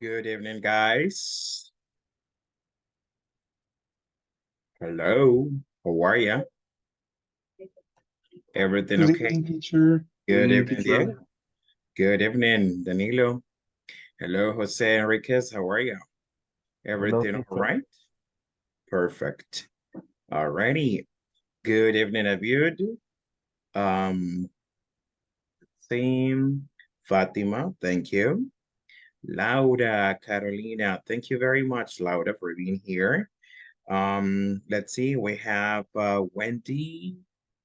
Good evening, guys. Hello. How are you? Everything Good okay? evening, teacher. Good Good evening, evening, teacher. Diego. Good evening, Danilo. Hello, Jose Enriquez. How are you? Hello, Everything all teacher. right? Perfect. Alrighty. Good evening, Abiud. Um, Theme, Fatima, thank you. Laura, Carolina, thank you very much, Laura, for being here. Let's see, we have Wendy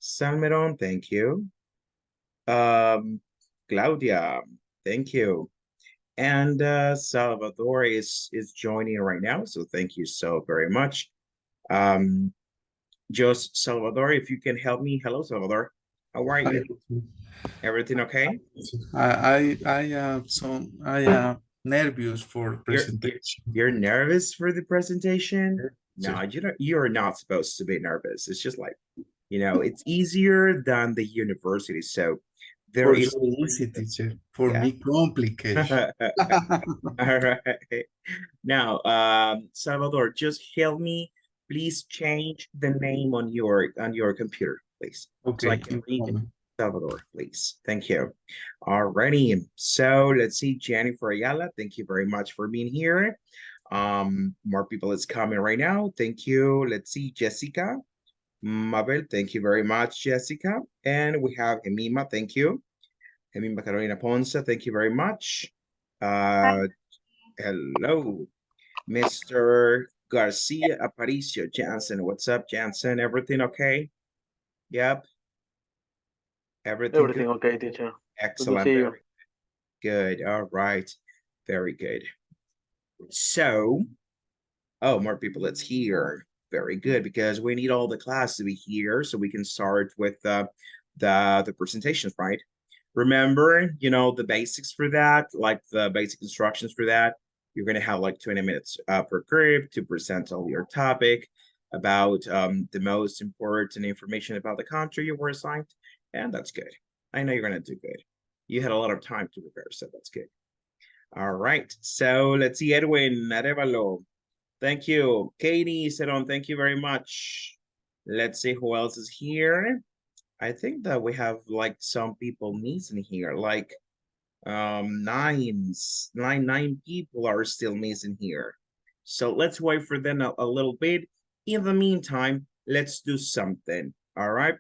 Salmeron, thank you. Um, Claudia, thank you. And Salvador is joining right now, so thank you so very much. Um, just Salvador, if you can help me. Hello, Salvador. How are Hi. you? Everything okay? I am nervous for You're you're, presentation. you're nervous for the presentation? Sir. No, you're not supposed to be nervous. It's just like, it's easier than the university. So there For is you easy, teacher. For yeah. me, complicated. All right. Now, Salvador, just help me. Please change the name on your computer, please, so I Okay, can no read problem. Salvador, please. Thank you. All righty. So let's see, Jennifer Ayala. Thank you very much for being here. More people is coming right now. Thank you. Let's see, Jessica. Mabel, thank you very much, Jessica. And we have Emima, thank you. Emima Carolina Ponce, thank you very much. Uh, Hello, Mr. Garcia Aparicio Jansen. What's up, Jansen? Everything okay? Yep. Everything good? Everything okay, teacher? Good to Excellent. see you. Very good. All right. Very good. So, oh, more people. It's here. Very good, because we need all the class to be here so we can start with the presentations, right? Remember, the basics for that, like the basic instructions for that. You're going to have like 20 minutes per group to present all your topic about the most important information about the country you were assigned. And that's good. I know you're going to do good. You had a lot of time to prepare, so that's good. All right. So let's see, Edwin Arevalo. Thank you. Katie Seron, thank you very much. Let's see who else is here. I think that we have like some people missing here, like nine people are still missing here. So let's wait for them a little bit. In the meantime, let's do something. All right.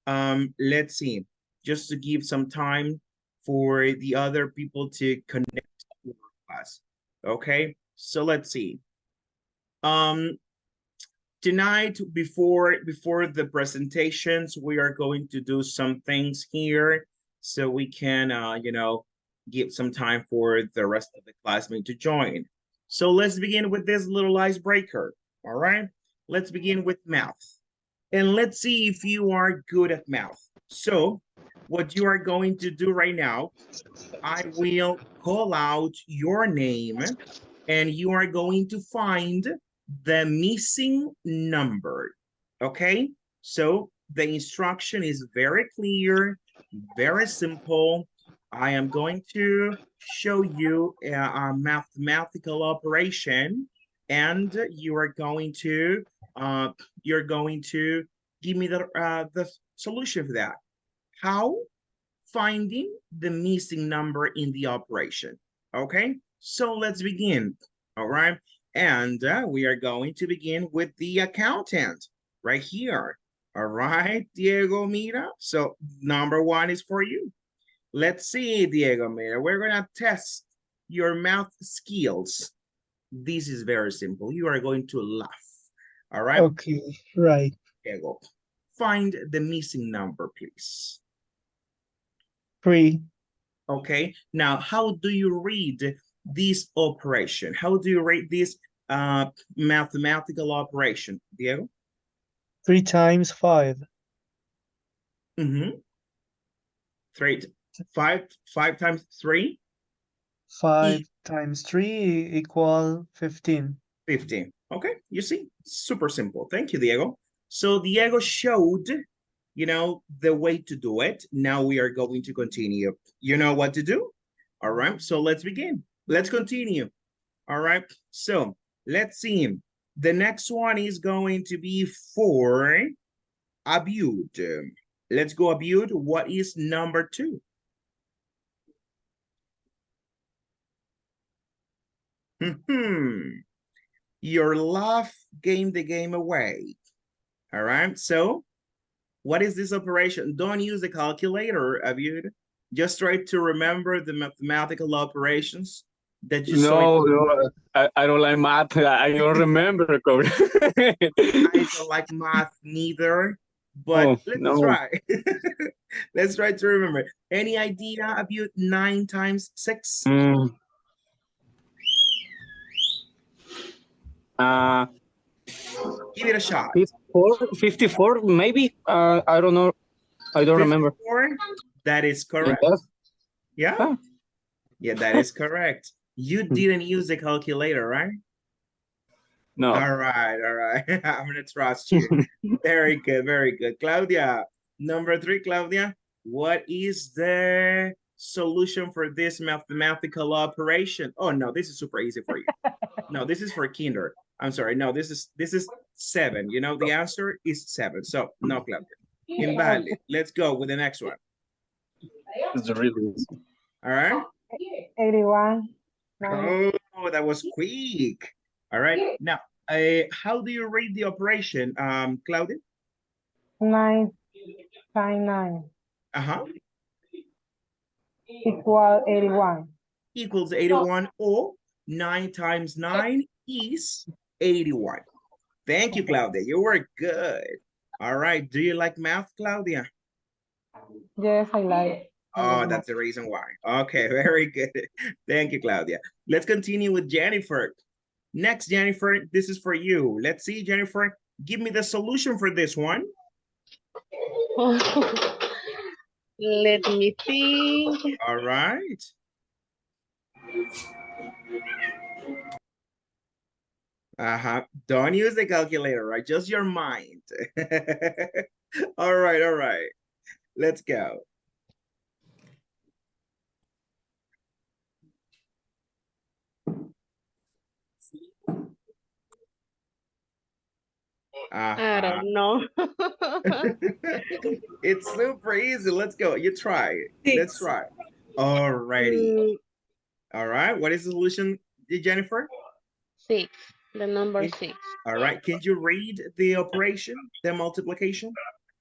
Let's see, just to give some time for the other people to connect to our class. Okay, so let's see. Um, Tonight, before the presentations, we are going to do some things here so we can give some time for the rest of the classmates to join. So let's begin with this little icebreaker. All right, let's begin with math, and let's see if you are good at math. So what you are going to do right now, I will call out your name and you are going to find the missing number. Okay, so the instruction is very clear, very simple. I am going to show you a mathematical operation, and you're going to give me the solution for that. How? Finding the missing number in the operation. Okay, so let's begin. All right, and we are going to begin with the accountant right here. All right, Diego Mira. So number one is for you. Let's see, Diego Mira. We're gonna test your math skills. This is very simple. You are going to laugh. All right, Okay, right. Diego. Find the missing number, please. 3. Okay, now how do you read this operation? How do you read this mathematical operation, Diego? 3 times 5. Mm-hmm. Three, five times three, 5 times 3 equal 15. 15. Okay, you see, super simple. Thank you, Diego. So Diego showed, the way to do it. Now we are going to continue. You know what to do? All right, so let's begin. Let's continue. All right, so let's see. The next one is going to be for Abud. Let's go, Abud. What is number 2? Your laugh gave the game away. All right, so what is this operation? Don't use a calculator, Abud. Just try to remember the mathematical operations that you saw. No, I don't like math. I don't remember, coach. I don't like math neither, but Oh, let's no. try. Let's try to remember. Any idea about 9 times 6? Give it a shot. 54, maybe? I don't know. I don't remember. 54? That is correct. Yes. Yeah? Huh. Yeah, that is correct. You didn't use a calculator, right? No. All right, all right. I'm gonna trust you. Very good, very good. Claudia, number 3, Claudia. What is the solution for this mathematical operation? Oh no, this is super easy for you. No, this is for kinder. I'm sorry. No, this is 7. You know, the answer is 7. So no, Claudia. Invalid. Let's go with the next one. It's really easy. All right. 81. Oh, that was quick. All right. Now, how do you read the operation, Claudia? 9 times 9 Uh-huh. equal 81. Equals 81, or 9 times 9 is 81. Thank you, Claudia. You were good. All right. Do you like math, Claudia? Yes, I like. Oh, that's the reason why. Okay, very good. Thank you, Claudia. Let's continue with Jennifer. Next, Jennifer, this is for you. Let's see, Jennifer, give me the solution for this one. Let me think. All right. Don't use the calculator, right? Just your mind. All right, all right. Let's go. I don't know. It's super easy. Let's go. You try it. Let's try. All righty. All right. What is the solution, Jennifer? 6. The number 6. All right. Can you read the operation, the multiplication?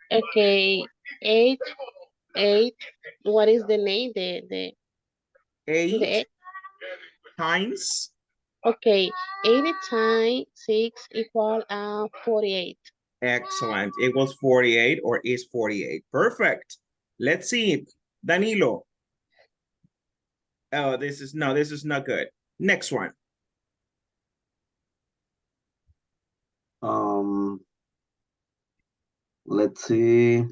Okay. 8. What is the name? The 8 times. Okay. 80 times 6 equal 48. Excellent. It was 48, or is 48. Perfect. Let's see. Danilo. Oh, this is not good. Next one. Let's see.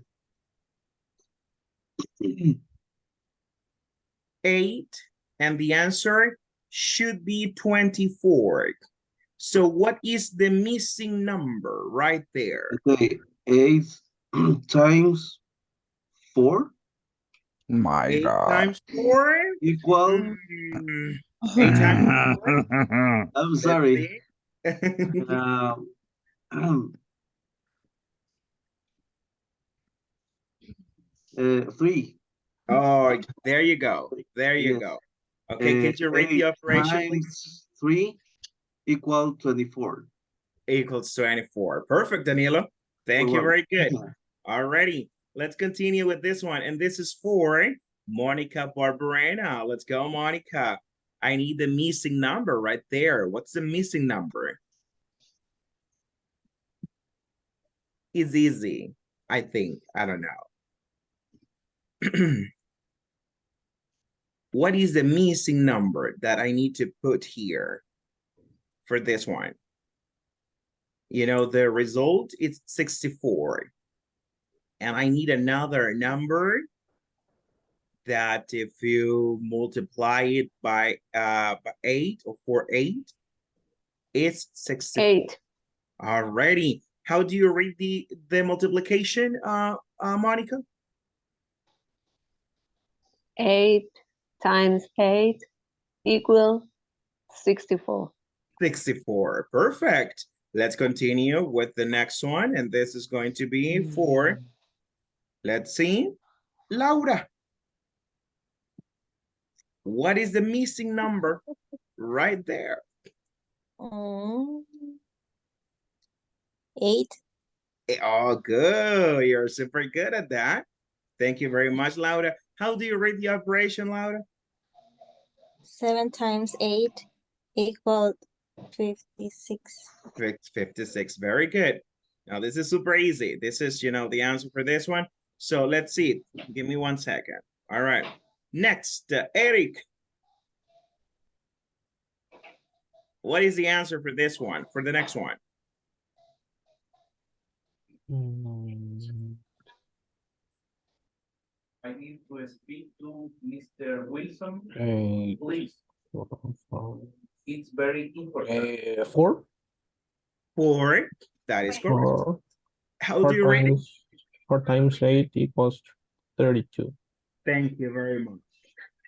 8, and the answer should be 24. So what is the missing number right there? Okay, 8 times 4 My 8 God. times 4 equal. 8 times 4. I'm sorry. Three. Oh, there you go. There you Yes. go. Okay, can you read the 8 operation, please? times 3 equal 24. Equals 24. Perfect, Danilo. Thank you. Very good. Alrighty, let's continue with this one. And this is for Monica Barberena. Let's go, Monica. I need the missing number right there. What's the missing number? It's easy, I think. I don't know. What is the missing number that I need to put here for this one? You know, the result is 64. And I need another number that if you multiply it by 8 or 8, it's 64. 8. Alrighty. How do you read the multiplication, Monica? 8 times 8 equal 64. 64. Perfect. Let's continue with the next one. And this is going to be for, let's see, Laura. What is the missing number right there? 8. Oh, good. You're super good at that. Thank you very much, Laura. How do you read the operation, Laura? 7 times 8 equal 56. 56. Very good. Now, this is super easy. This is, the answer for this one. So let's see. Give me 1 second. All right. Next, Eric. What is the answer for this one, for the next one? I need to speak to Mr. Wilson, please. It's very important. 4. 4. That is correct. 4. How do you read it? 4 times 8 equals 32. Thank you very much.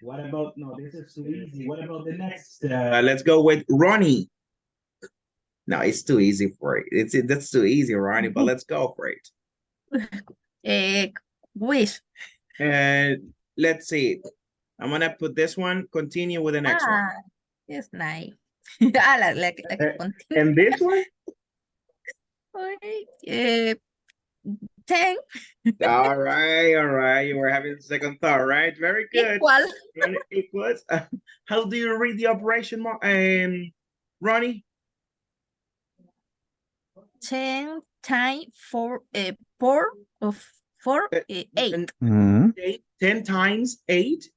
What about, no, this is too easy. What about the next? Let's go with Ronnie. No, it's too easy for it. That's too easy, Ronnie, but let's go for it. Wish. And let's see. I'm gonna put this one, continue with the next one. It's nice. And this one? 10 All right. You were having a second thought, right? Very good. equal. Equals. How do you read the operation, Ronnie? 10 times 4, 4 of 4, 8. 10 times 8.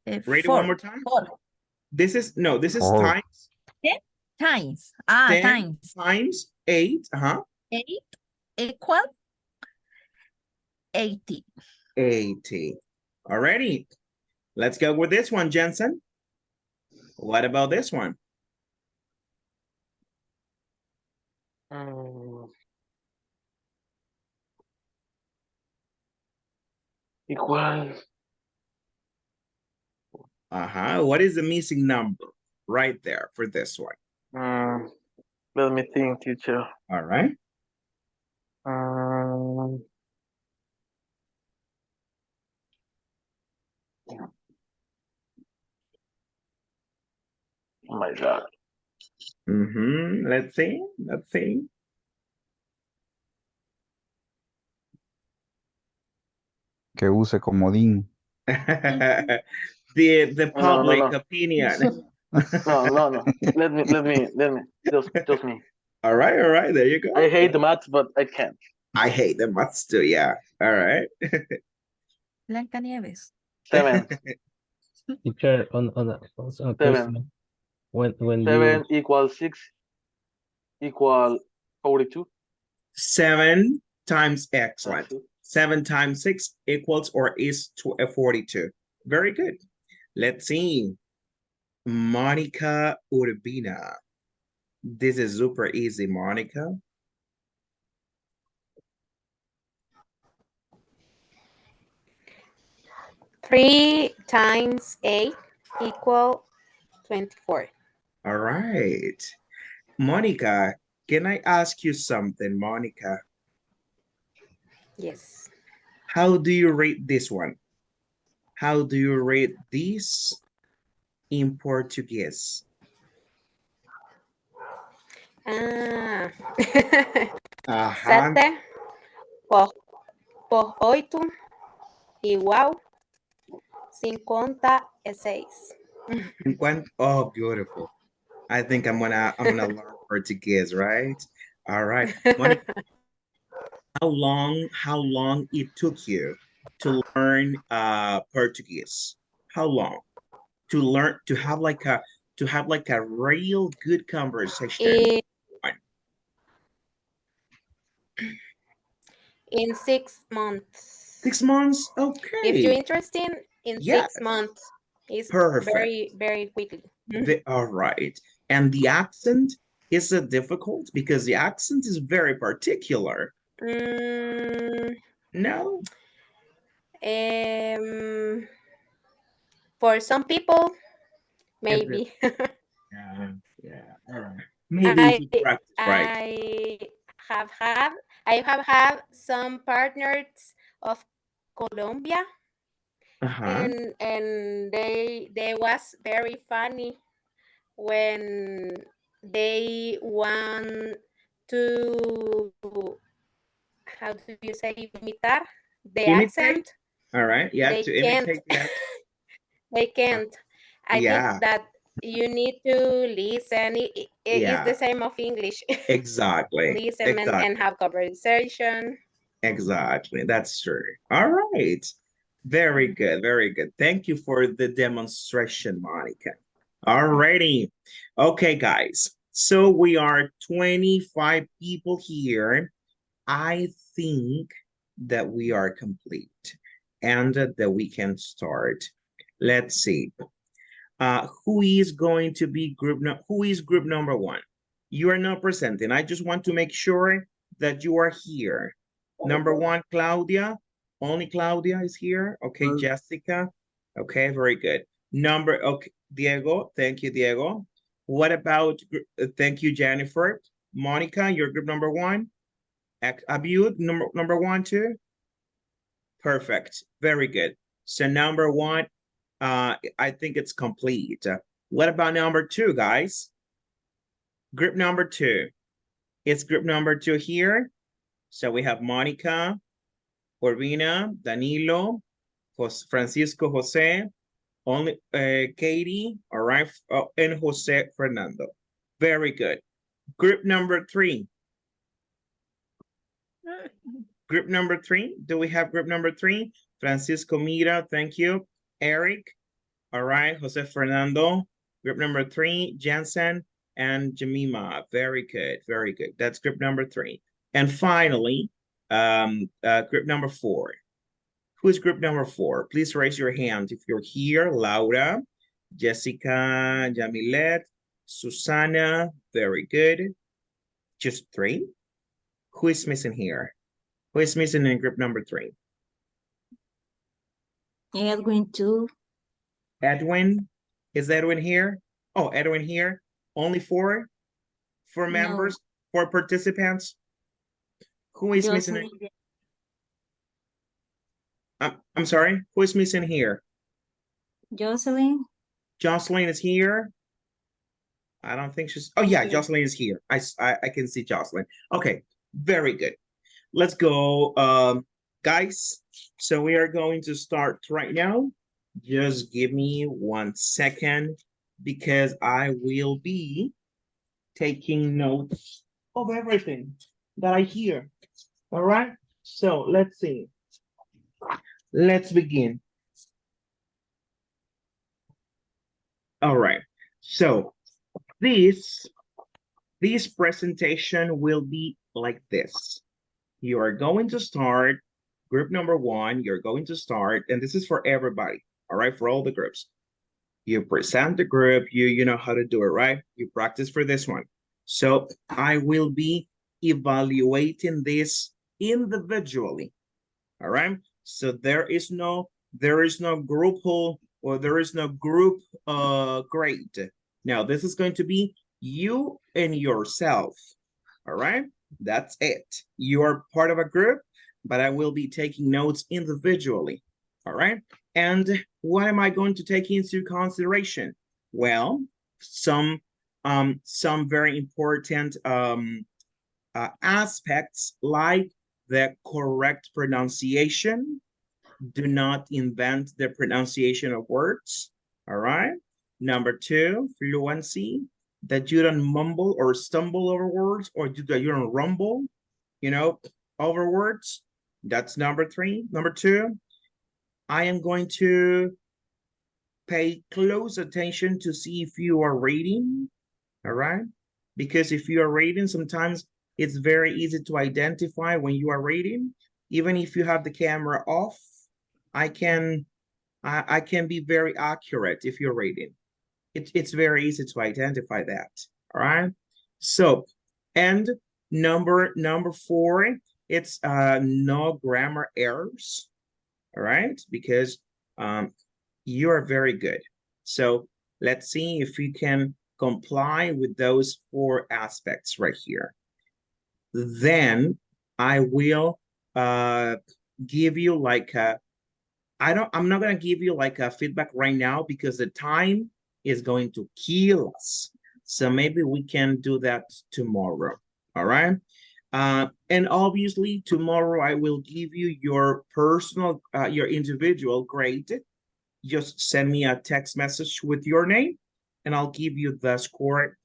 Read it one more time. 4. This is Four. times. 10 times. 10 Times. times 8. 8 equal 80. 80. Alrighty. Let's go with this one, Jensen. What about this one? Equal. What is the missing number right there for this one? Let me think, teacher. All right. Oh my God. Let's see. Que use comodín. The public opinion. No. Let me. Just me. All right. There you go. I hate the maths, but I can't. I hate the maths too. Yeah. All right. Blancanieves. 7. Teacher, on a 7. question. When 7 equals 6 equal 42. 7 times excellent. 7 times 6 equals or is to a 42. Very good. Let's see. Monica Urbina. This is super easy, Monica. Three times 8 equal 24. All right. Monica, can I ask you something, Monica? Yes. How do you rate this one? How do you rate this in Portuguese? Sete por 8 igual 56. Oh, beautiful. I think I'm gonna learn Portuguese, right? All right. Monica, how long it took you to learn Portuguese? How long to have like a real good conversation? In 6 months. 6 months? Okay. If you're interested in Yes. 6 months, it's Perfect. very, very quickly. All right. And the accent, is it difficult? Because the accent is very particular. No? For some people, maybe. Yeah. All right. Maybe if you practice right. I have had some partners of Colombia, Uh-huh. and they was very funny when they want to, how do you say, imitar the Imitate. accent. All right. Yeah, They to can't. imitate that. They can't. I think Yeah. that you need to listen. It's the Yeah. same of English. Exactly. Listen and have conversation. Exactly. That's true. All right. Very good. Very good. Thank you for the demonstration, Monica. All righty. Okay, guys. So we are 25 people here. I think that we are complete and that we can start. Let's see. Who is going to be who is group number one? You are not presenting. I just want to make sure that you are here. Number one, Claudia. Only Claudia is here. Okay, Jessica. Okay, very good. Okay, Diego. Thank you, Diego. What about, thank you, Jennifer. Monica, you're group number one. Abiud, number one, too. Perfect. Very good. So number one, I think it's complete. What about number two, guys? Group number two. It's group number two here. So we have Monica, Corvina, Danilo, Francisco Jose, only Katie, all right, and Jose Fernando. Very good. Group number three. Group number three. Do we have group number three? Francisco Mira, thank you. Eric, all right, Jose Fernando. Group number three, Jensen and Jemima. Very good, very good. That's group number three. And finally, group number four. Who is group number four? Please raise your hand if you're here. Laura, Jessica, Jamilet, Susana. Very good. Just three? Who is missing here? Who is missing in group number three? Edwin too. Edwin? Is Edwin here? Oh, Edwin here. Only four? Four members? Four participants? Who is missing? I'm sorry, who is missing here? Jocelyn. Jocelyn is here. I don't think she's, oh yeah, Jocelyn is here. I can see Jocelyn. Okay, very good. Let's go, guys. So we are going to start right now. Just give me 1 second because I will be taking notes of everything that I hear. All right, so let's see. Let's begin. All right, so this presentation will be like this. You are going to start group number one. You're going to start, and this is for everybody, all right, for all the groups. You present the group, you know how to do it, right? You practice for this one. So I will be evaluating this individually, all right? So there is no group whole, or there is no group grade. Now this is going to be you and yourself, all right? That's it. You are part of a group, but I will be taking notes individually, all right? And what am I going to take into consideration? Well, some very important aspects like the correct pronunciation. Do not invent the pronunciation of words, all right? Number two, fluency, that you don't mumble or stumble over words, or that you don't rumble, you know, over words. That's number three. Number two, I am going to pay close attention to see if you are reading, all right? Because if you are reading, sometimes it's very easy to identify when you are reading. Even if you have the camera off, I can be very accurate if you're reading. It's very easy to identify that, all right? So, and number four, it's no grammar errors, all right? Because you are very good. So Let's see if you can comply with those 4 aspects right here. Then I will give you like a, I'm not gonna give you like a feedback right now because the time is going to kill us. So maybe we can do that tomorrow, all right? And obviously tomorrow I will give you your personal, your individual grade. Just send me a text message with your name and I'll give you the score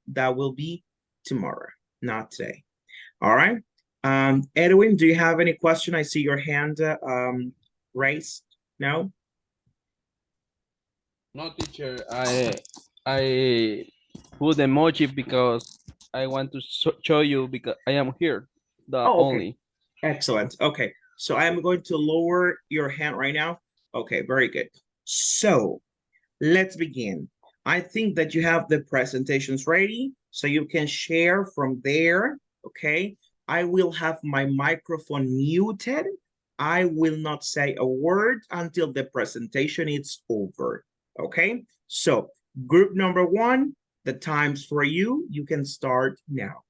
that will be tomorrow, not today. All right. Edwin, do you have any question? I see your hand raised. No? No, teacher. I put emoji because I want to show you because I am here. The Oh, okay. only. Excellent. Okay. So I am going to lower your hand right now. Okay, very good. So let's begin. I think that you have the presentations ready, so you can share from there, okay? I will have my microphone muted. I will not say a word until the presentation is over, okay? So group number 1, the time's for you. You can start now.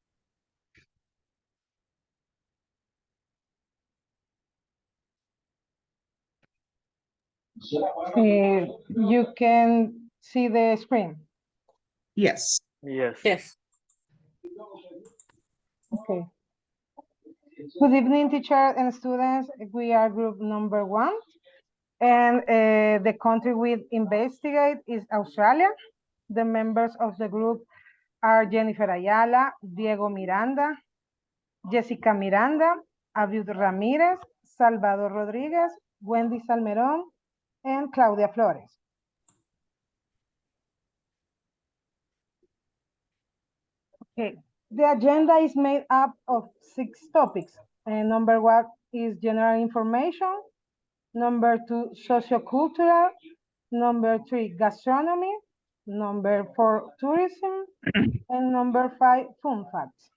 You can see the screen. Yes. Yes. Yes. Okay. Good evening, teachers and students. We are group number 1. And the country we investigate is Australia. The members of the group are Jennifer Ayala, Diego Miranda, Jessica Miranda, Abiud Ramirez, Salvador Rodriguez, Wendy Salmerón, and Claudia Flores. Okay, the agenda is made up of 6 topics. And number 1 is general information. Number 2, sociocultural. Number 3, gastronomy. Number 4, tourism. And number 5, fun facts.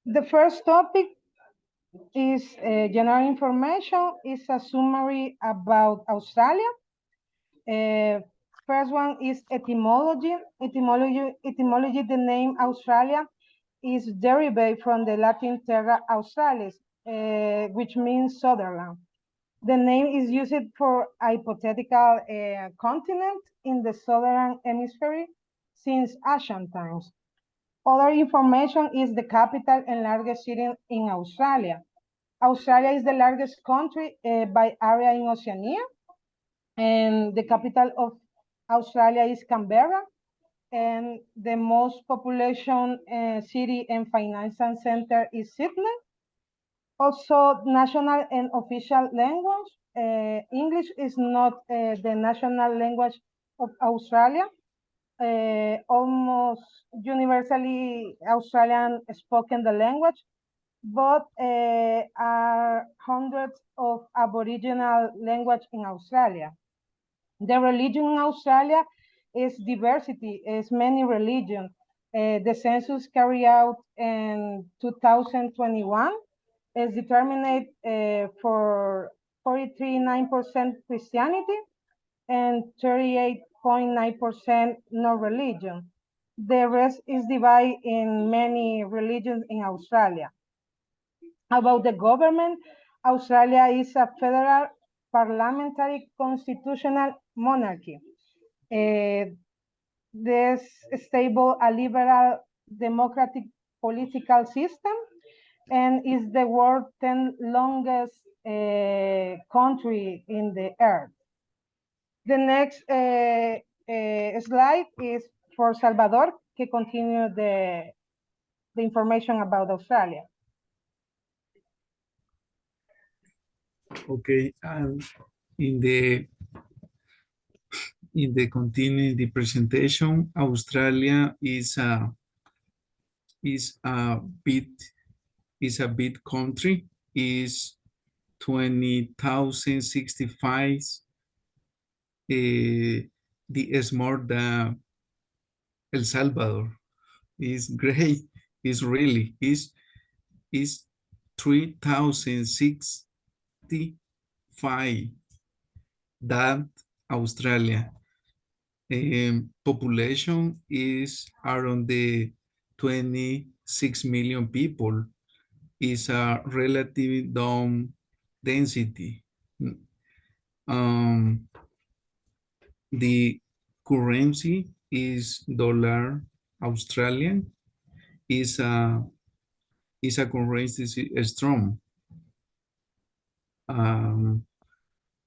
The first topic is general information. It's a summary about Australia. First one is etymology. Etymology, the name Australia is derived from the Latin terra australis, which means Sutherland. The name is used for a hypothetical continent in the southern hemisphere since ancient times. Other information is the capital and largest city in Australia. Australia is the largest country by area in Oceania, and the capital of Australia is Canberra, and the most population city and financial center is Sydney. Also, national and official language. English is not the national language of Australia. Almost universally Australian spoken the language, but are hundreds of Aboriginal language in Australia. The religion in Australia is diversity, is many religions. The census carried out in 2021 is determined for 43.9% Christianity and 38.9% no religion. The rest is divided in many religions in Australia. About the government, Australia is a federal parliamentary constitutional monarchy. There's stable a liberal democratic political system and is the world 10th longest country in the earth. The next slide is for Salvador to continue the information about Australia. Okay, in the continuing the presentation, Australia is a big country, is 20,065. It's more than El Salvador. Is great. Is really is 3,065. That Australia. Population is around the 26 million people. Is a relatively down density. The currency is dollar Australian. Is a currency strong.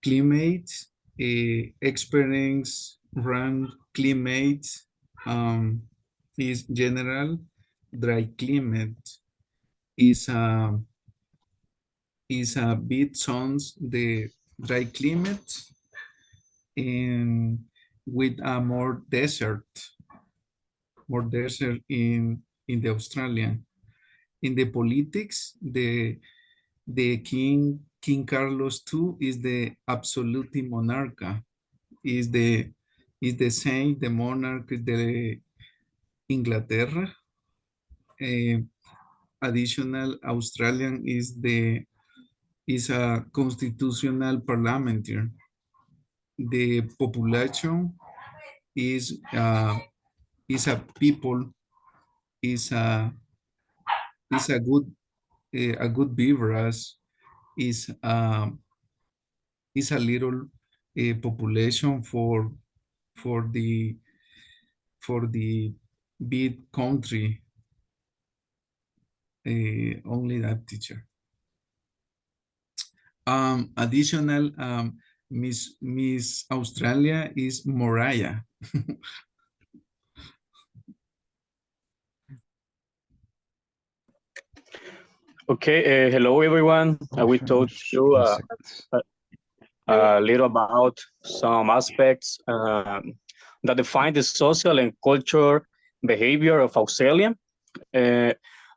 Climate experience run climate is general dry climate is a bit zones the dry climate and with a more desert in the Australian. In the politics, the King Carlos II is the absolute monarch. Is the same the monarch de Inglaterra. Additional Australian is a constitutional parliamentary. The population is a people is a good beavers is a little population for the big country. Only that, teacher. Additional Miss Australia is Mariah. Okay, hello everyone. We told you a little about some aspects that define the social and cultural behavior of Australia.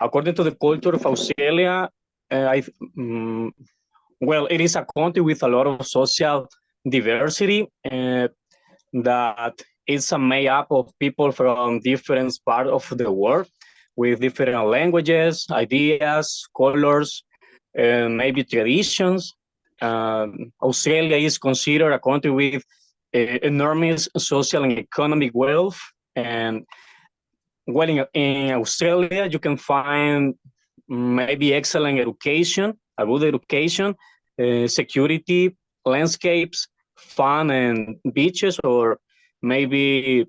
According to the culture of Australia, well, it is a country with a lot of social diversity that is made up of people from different parts of the world with different languages, ideas, colors, maybe traditions. Australia is considered a country with enormous social and economic wealth. And well, in Australia, you can find maybe excellent education, a good education, security, landscapes, fun and beaches, or maybe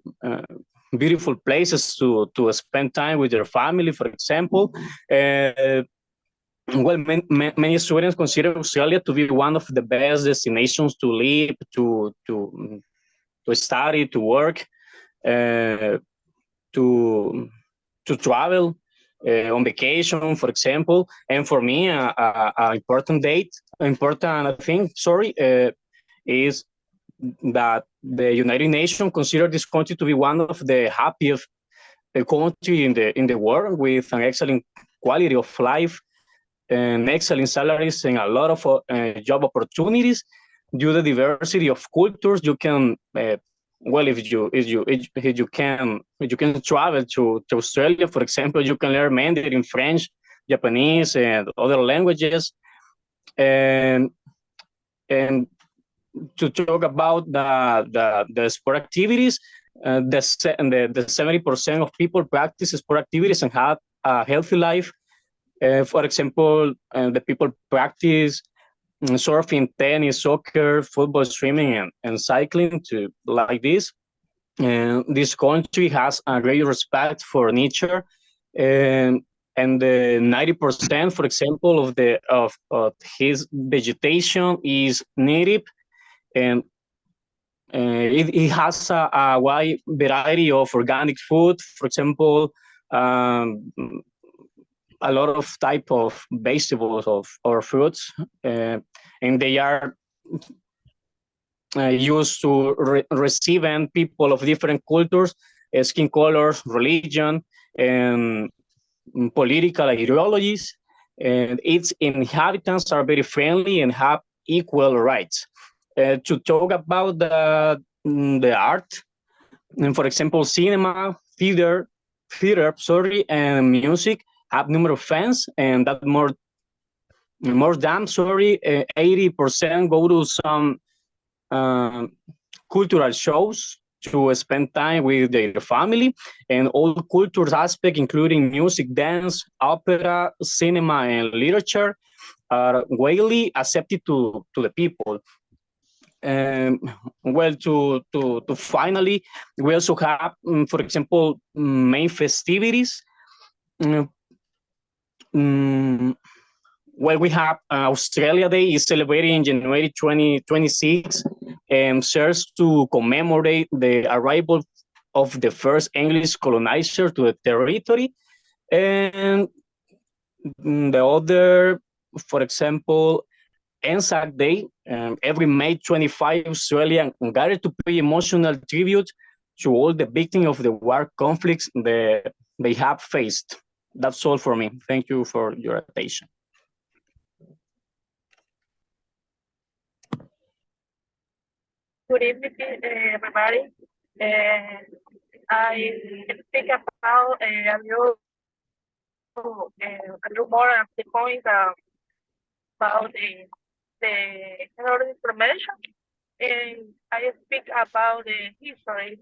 beautiful places to spend time with your family, for example. Well, many students consider Australia to be one of the best destinations to live, to study, to work, to travel on vacation, for example. And for me, an important thing, is that the United Nations consider this country to be one of the happiest country in the world, with an excellent quality of life and excellent salaries and a lot of job opportunities. Due to the diversity of cultures, you can well, if you can travel to Australia, for example, you can learn Mandarin, French, Japanese, and other languages. And to talk about the sport activities, the 70% of people practice sport activities and have a healthy life. For example, the people practice surfing, tennis, soccer, football, swimming, and cycling like this. And this country has a great respect for nature, and the 90%, for example, of his vegetation is native, and it has a wide variety of organic food. For example, a lot of type of vegetables or fruits, and they are used to receive people of different cultures, skin colors, religion, and political ideologies. And its inhabitants are very friendly and have equal rights. To talk about the art, and for example, cinema, theater, and music have numerous of fans, and that more than 80% go to some cultural shows to spend time with their family, and all cultures aspects, including music, dance, opera, cinema, and literature, are widely accepted to the people. Well, to finally, we also have, for example, main festivities. Well, we have Australia Day is celebrated in January 2026 and serves to commemorate the arrival of the first English colonizer to the territory. And the other, for example, Anzac Day, every May 25, Australia gathered to pay emotional tribute to all the victims of the war conflicts they have faced. That's all for me. Thank you for your attention. Good evening, everybody. I speak about a little more of the point about the economic information, and I speak about the history.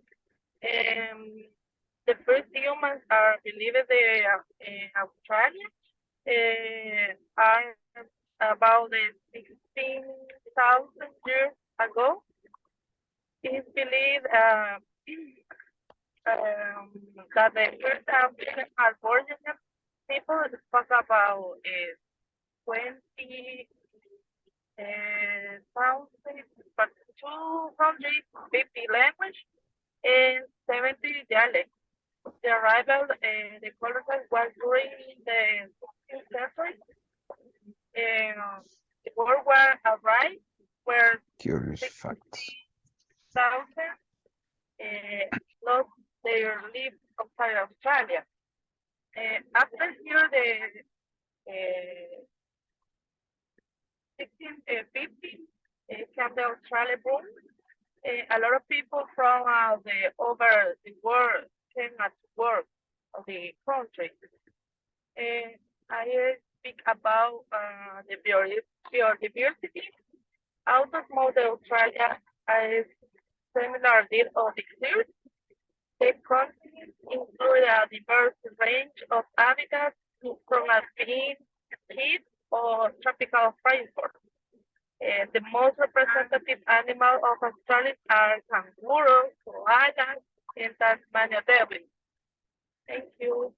The first humans are believed in Australia are about 16,000 years ago. It's believed that the first Aboriginal people spoke about 250 language and 70 dialects. The arrival, the colonizers was during the 16th century. The World War arrived where Curious facts. thousands lost their lives outside Australia. After here, the 1650 came the Australia boom. A lot of people from over the world came to work of the country. I speak about the biodiversity. Out of Mother Australia, a similar deal of exist. The continent include a diverse range of habitats from alpine, heat, or tropical rainforest. The most representative animals of Australia are kangaroos, koalas, and Tasmania devil. Thank you.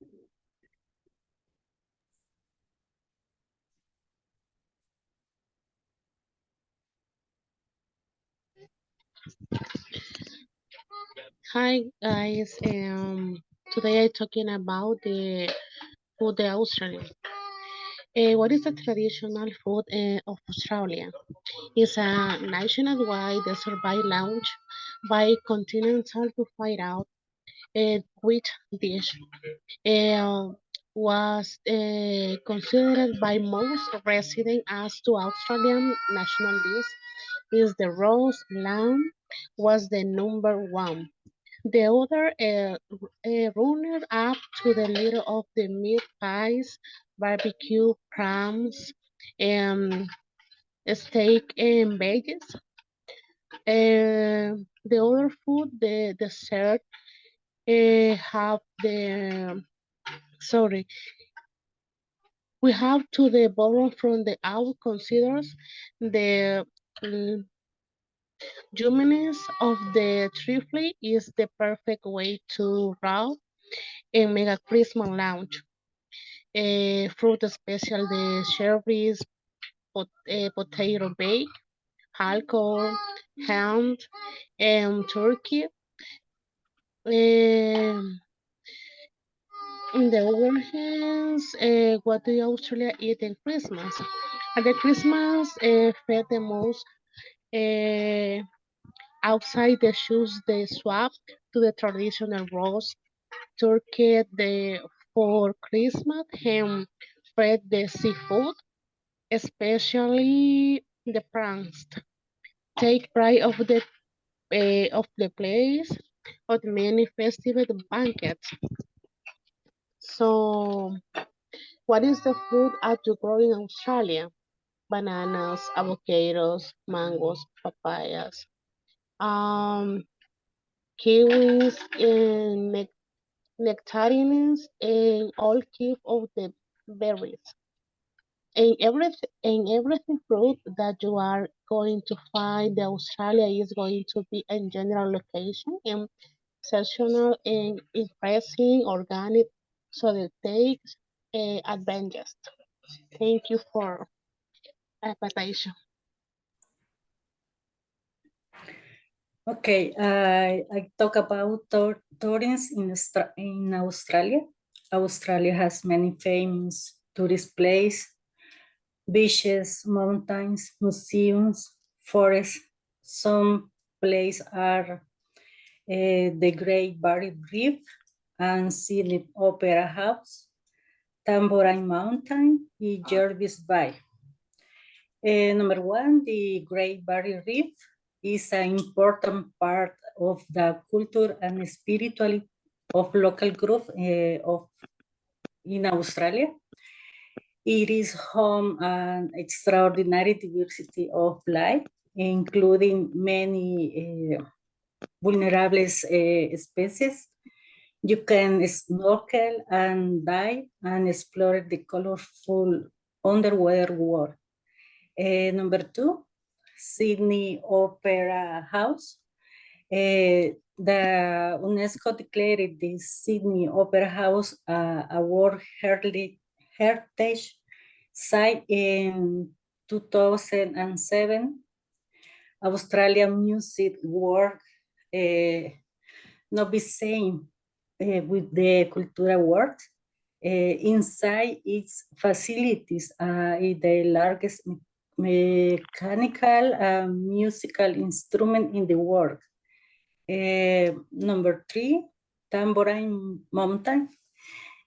Hi guys, today I'm talking about the food of Australia. What is the traditional food of Australia? It's a nationwide survey launched by Continental to find out which dish was considered by most residents as to Australian national dish. Is the roast lamb was the number one. The other runner up to the leader of the meat pies, barbecue, prawns, steak and veggies. The other food, the dessert, have the sorry. We have to the bottom from the out considers the juiciness of the trifle is the perfect way to wrap and make a Christmas lunch. Fruit special, the cherries, potato bake, alcohol, ham, and turkey. On the other hand, what do Australia eat in Christmas? At the Christmas fed the most outside the shoes they swapped to the traditional roast turkey for Christmas ham fed the seafood, especially the prawns. Take pride of the place of many festival banquets. So, what is the fruit that you grow in Australia? Bananas, avocados, mangoes, papayas, kiwis, and nectarines, and all kinds of the berries. And everything fruit that you are going to find in Australia is going to be in general location and seasonal and impressing organic, so it takes advantage. Thank you for invitation. Okay, I talk about tourists in Australia. Australia has many famous tourist places, beaches, mountains, museums, forests. Some places are the Great Barrier Reef and Sydney Opera House, Tambourine Mountain, and Jervis Bay. Number one, the Great Barrier Reef is an important part of the culture and spirituality of local group in Australia. It is home an extraordinary diversity of life, including many vulnerable species. You can snorkel and dive and explore the colorful underwater world. Number two, Sydney Opera House. The UNESCO declared the Sydney Opera House a World Heritage Site in 2007. Australian music world not the same with the cultural world. Inside its facilities, the largest mechanical and musical instrument in the world. Number three, Tambourine Mountain.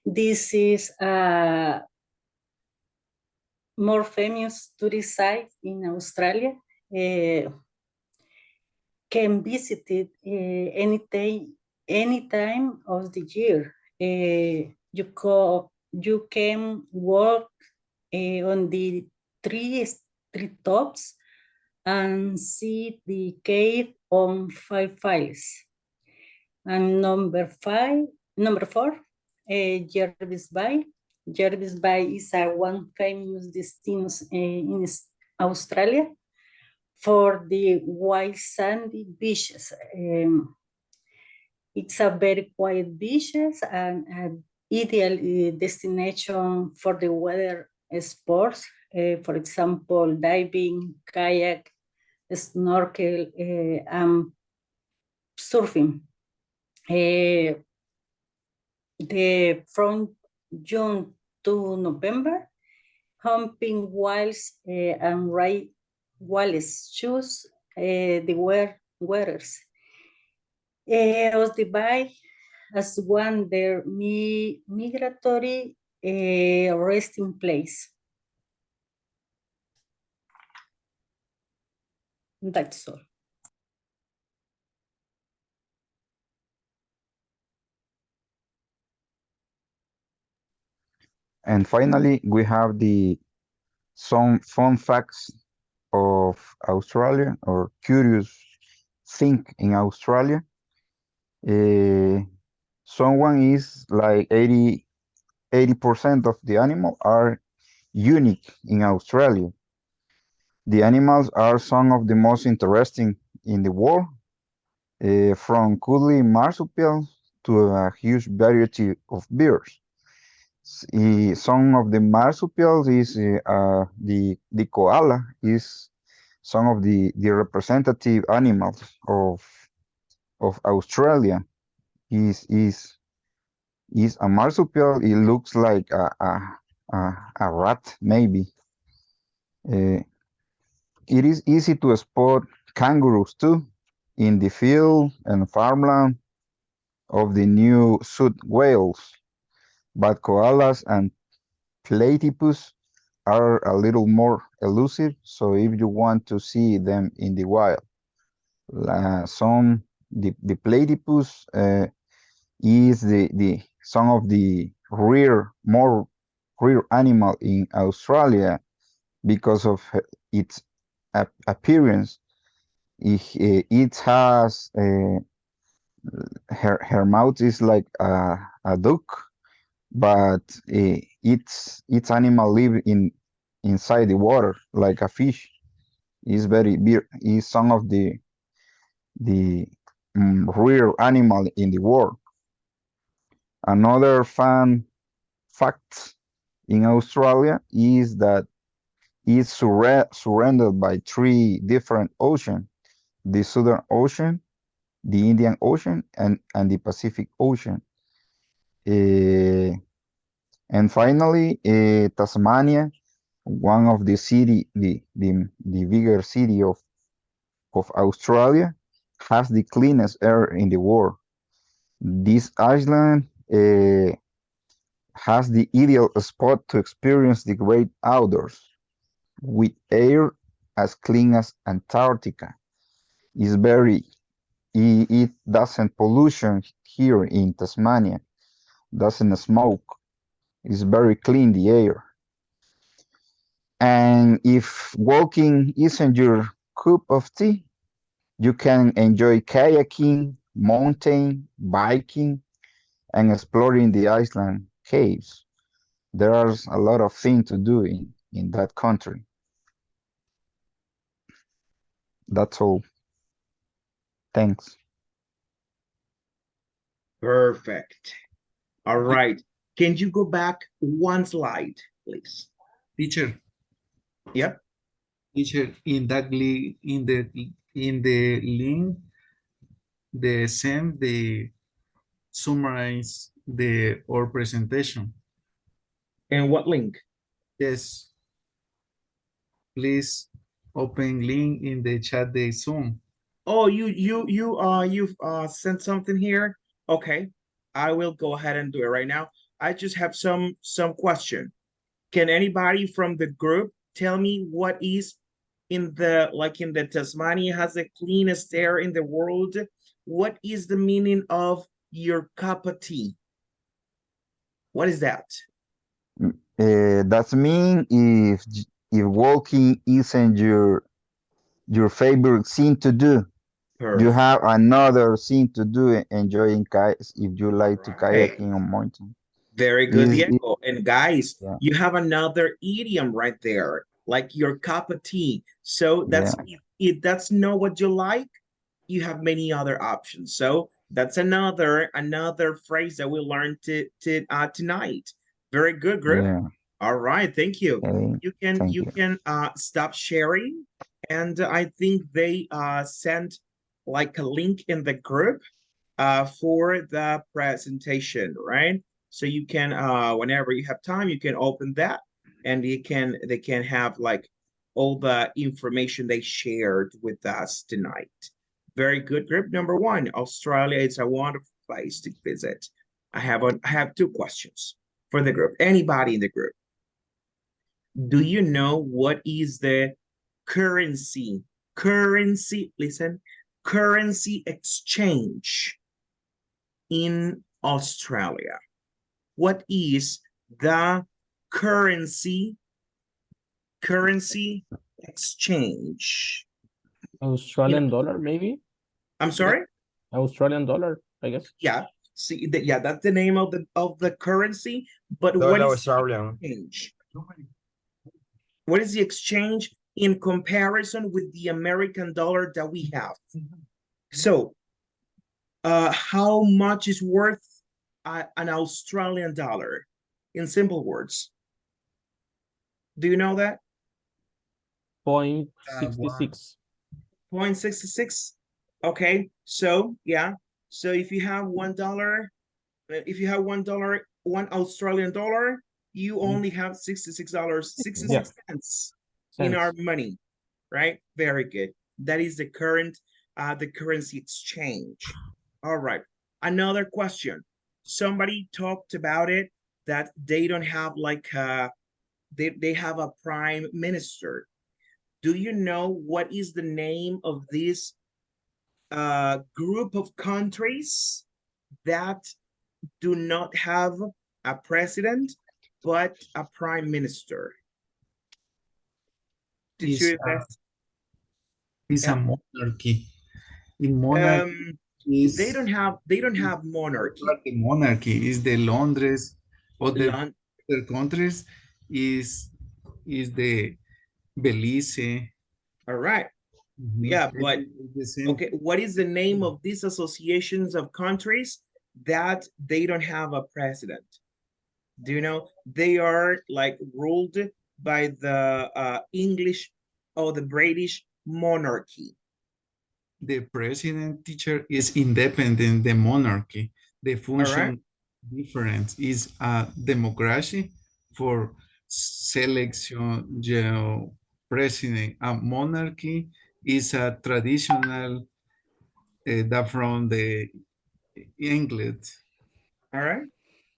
This is a more famous tourist site in Australia. Can visit it any time of the year. You can walk on the three tops and see the cave on 5 files. And number four, Jervis Bay. Jervis Bay is one famous destination in Australia for the white sandy beaches. It's a very quiet beaches and an ideal destination for the weather sports. For example, diving, kayak, snorkel, and surfing. From June to November, humping whales and ride whales choose the wearers. Of the bay as one their migratory resting place. That's all. And finally, we have some fun facts of Australia or curious thing in Australia. Someone is like 80% of the animals are unique in Australia. The animals are some of the most interesting in the world, from cuddly marsupials to a huge variety of birds. Some of the marsupials is the koala is some of the representative animals of Australia. Is a marsupial. It looks like a rat, maybe. It is easy to spot kangaroos too in the field and farmland of the New South Wales, but koalas and platypus are a little more elusive, so if you want to see them in the wild, the platypus is some of the more rare animal in Australia because of its appearance. it has her mouth is like a duck, but its animal live inside the water like a fish. Is very big. Is some of the rare animal in the world. Another fun fact in Australia is that it's surrounded by three different oceans: the Southern Ocean, the Indian Ocean, and the Pacific Ocean. And finally, Tasmania, one of the bigger city of Australia, has the cleanest air in the world. This island has the ideal spot to experience the great outdoors, with air as clean as Antarctica. It doesn't pollution here in Tasmania, doesn't smoke. It's very clean, the air. And if walking isn't your cup of tea, you can enjoy kayaking, mountain biking, and exploring the island caves. There are a lot of things to do in that country. That's all. Thanks. Perfect. All right. Can you go back one slide, please? Teacher. Yep. Teacher, in the link, the send the summarize our presentation. And what link? Yes. Please open link in the chat the Zoom. Oh, you've sent something here. Okay, I will go ahead and do it right now. I just have some question. Can anybody from the group tell me what is in the Tasmania has the cleanest air in the world? What is the meaning of your cup of tea? What is that? That's mean if walking isn't your favorite thing to do, you have another thing to do, enjoying if you like to kayaking on mountain. Very good, Diego. And guys, you have another idiom right there, like your cup of tea. So that's if that's not what you like, you have many other options. So that's another phrase that we learned tonight. Very good, group. Yeah. All right, thank you. Okay. You can stop sharing, and I think they sent like a link in the group for the presentation, right? So you can whenever you have time, you can open that, and they can have like all the information they shared with us tonight. Very good. Group number one, Australia is a wonderful place to visit. I have two questions for the group. Anybody in the group? Do you know what is the currency? Listen, currency exchange in Australia. What is the currency exchange? Australian dollar, maybe? I'm sorry? Australian dollar, I guess. Yeah. See that, yeah, that's the name of the currency, but what is Australian exchange? What is the exchange in comparison with the American dollar that we have? So how much is worth an Australian dollar in simple words? Do you know that? 0.66. 0.66. Okay, so yeah, so if you have $1, one Australian dollar, you only have $66, 66 cents in our money, right? Very good. That is the currency exchange. All right. Another question. Somebody talked about it, that they don't have like they have a prime minister. Do you know what is the name of this group of countries that do not have a president but a prime minister? It's Yeah. a monarchy. In monarchy is They don't have monarchy. the monarchy is the Londres other Lon- countries is the Belize. All right. Yeah, but okay, what is the name of these associations of countries that they don't have a president? Do you know? They are like ruled by the English or the British monarchy. The president teacher is independent, the monarchy. The function difference is a democracy for selection president. A monarchy is a traditional that from the England. All right.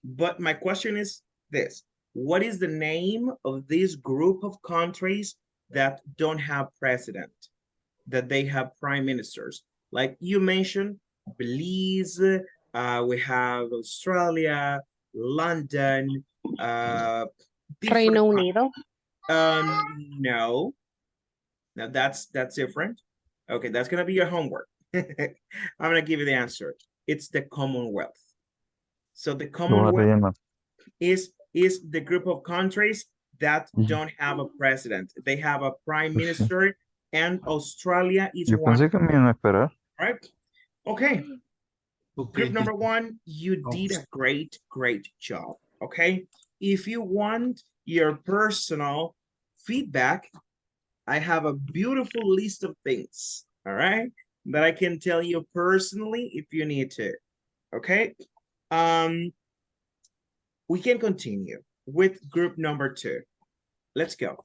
But my question is this. What is the name of this group of countries that don't have president, that they have prime ministers? Like you mentioned, Belize, we have Australia, London, Reino Unido. No. Now that's different. Okay, that's gonna be your homework. I'm gonna give you the answer. It's the Commonwealth. So the Commonwealth is the group of countries that don't have a president. They have a prime minister, and Australia is Yo one. pensé que me iban a esperar. Right? Okay. Okay. Group number one, you did a great job. Okay. If you want your personal feedback, I have a beautiful list of things, all right, that I can tell you personally if you need to. Okay. We can continue with group number two. Let's go.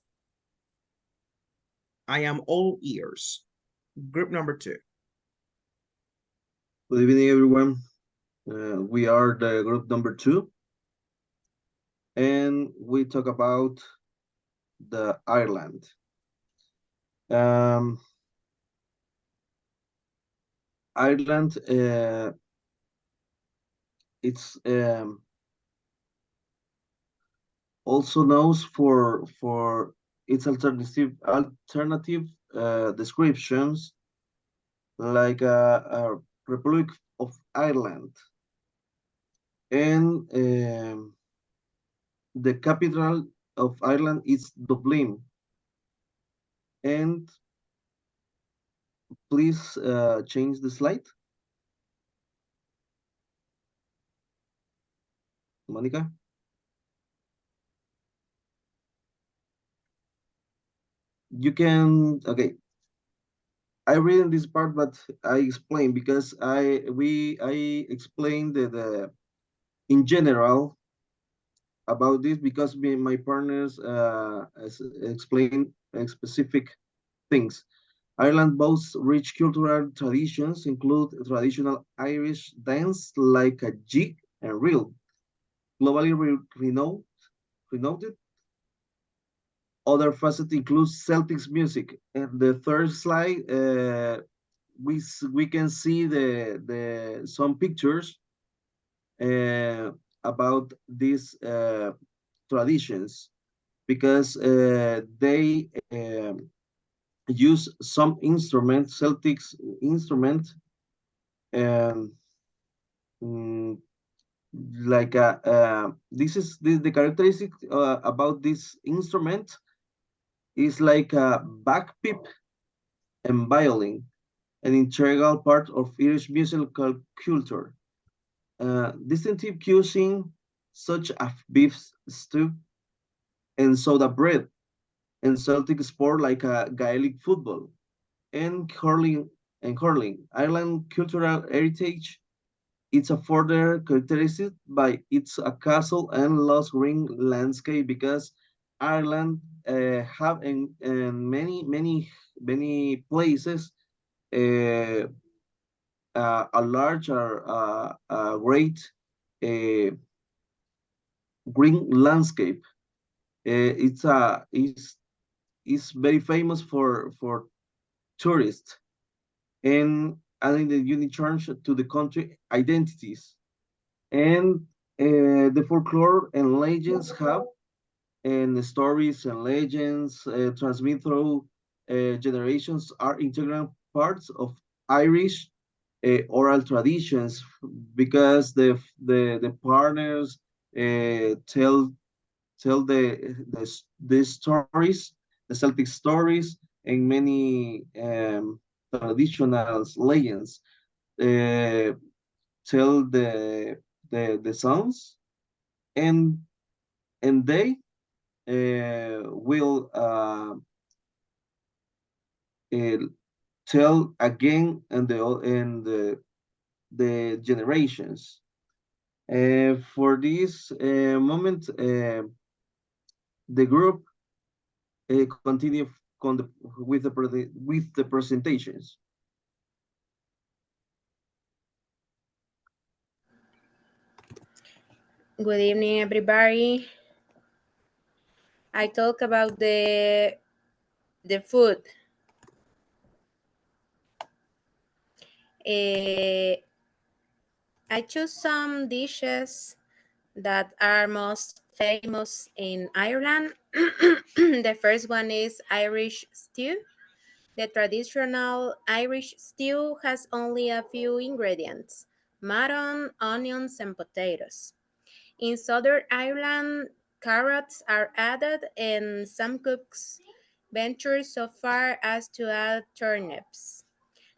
I am all ears. Group number two. Good evening, everyone. We are the group number two, and we talk about the Ireland. Ireland, it's also known for its alternative descriptions, like a Republic of Ireland, and the capital of Ireland is Dublin. And please change the slide, Monica. You can, okay. I read in this part, but I explain because I explained the in general about this because my partners explain specific things. Ireland boasts rich cultural traditions, include traditional Irish dance like a jig and reel, globally renowned. Other facet includes Celtics music. And the third slide, we can see the some pictures about these traditions because they use some instruments, Celtics instrument, like this is the characteristic about this instrument is like a bagpipe and violin, an integral part of Irish musical culture. Distinctive cuisine such as beef stew and soda bread, and Celtic sport like Gaelic football, and hurling. Ireland cultural heritage, it's a further characterized by its castle and lush green landscape because Ireland have in many places a large or great green landscape. It's very famous for tourists and adding the unique charm to the country identities. And the folklore and legends have and stories and legends transmit through generations are integral parts of Irish oral traditions because the partners tell the stories, the Celtic stories, and many traditional legends tell the songs, and they will tell again and the generations. For this moment, the group continue with the presentations. Good evening, everybody. I talk about the food. I choose some dishes that are most famous in Ireland. The first one is Irish stew. The traditional Irish stew has only a few ingredients: mutton, onions, and potatoes. In Southern Ireland, carrots are added, and some cooks venture so far as to add turnips.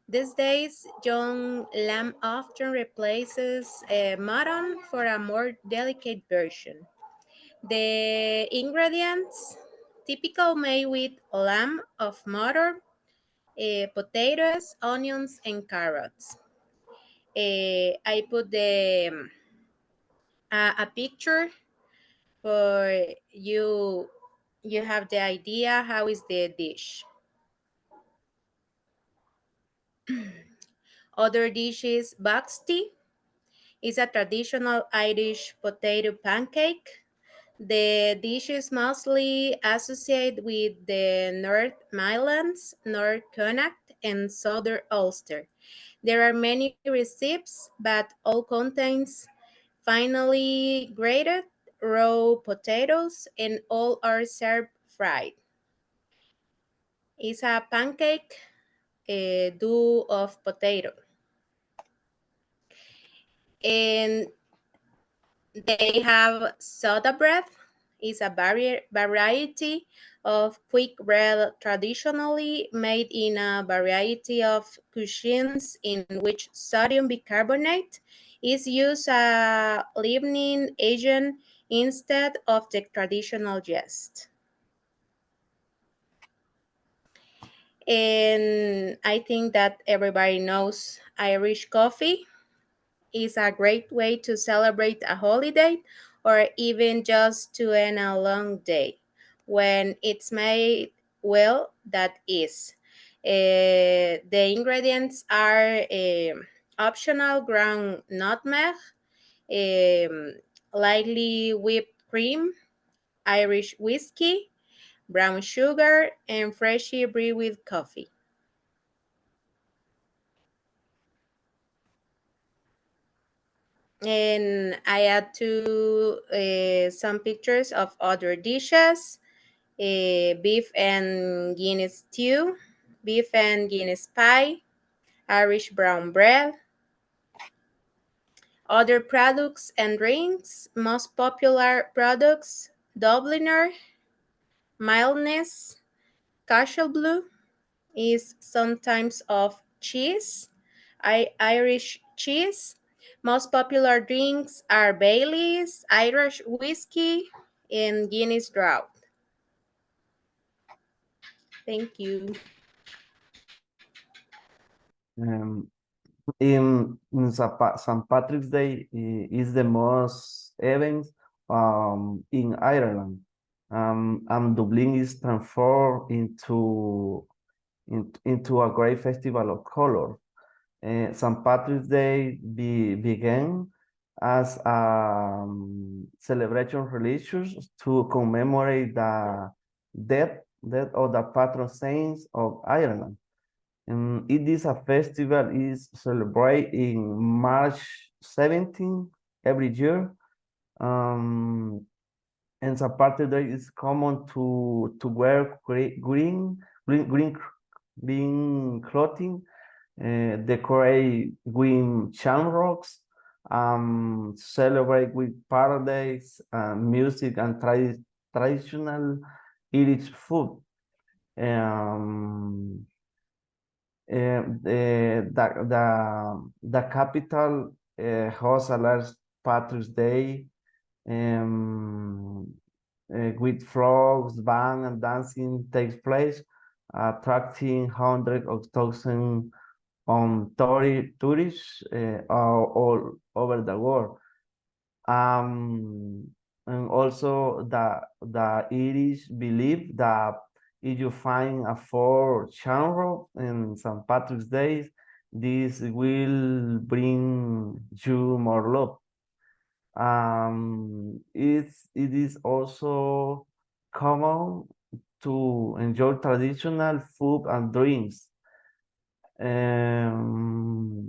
These days, young lamb often replaces mutton for a more delicate version. The ingredients typical made with lamb of mother, potatoes, onions, and carrots. I put a picture for you. You have the idea how is the dish. Other dishes, Baxty is a traditional Irish potato pancake. The dish is mostly associated with the North Midlands, North Connacht, and Southern Ulster. There are many recipes, but all contains finely grated raw potatoes, and all are served fried. It's a pancake dough of potato. And they have soda bread. It's a variety of quick bread traditionally made in a variety of cuisines in which sodium bicarbonate is used as a leavening agent instead of the traditional yeast. And I think that everybody knows Irish coffee is a great way to celebrate a holiday or even just to end a long day. When it's made well, that is. The ingredients are optional ground nutmeg, um, lightly whipped cream, Irish whiskey, brown sugar, and freshly brewed with coffee. And I add to some pictures of other dishes: beef and Guinness stew, beef and Guinness pie, Irish brown bread. Other products and drinks, most popular products: Dubliner, Mildness, Cashel Blue is sometimes of cheese, Irish cheese. Most popular drinks are Baileys, Irish whiskey, and Guinness Draught. Thank you. In St. Patrick's Day is the most event in Ireland. And Dublin is transformed into a great festival of color. St. Patrick's Day began as a celebration religious to commemorate the death of the patron saints of Ireland. It is a festival is celebrated in March 17 every year. And St. Patrick's Day is common to wear green green clothing, decorate with shamrocks, celebrate with parades, music, and traditional Irish food. The capital hosts a large Patriots Day with frogs, band, and dancing takes place, attracting hundreds of thousands of tourists all over the world. And also the Irish believe that if you find a shamrock in St. Patrick's Day, this will bring you more luck. It is also common to enjoy traditional food and drinks. The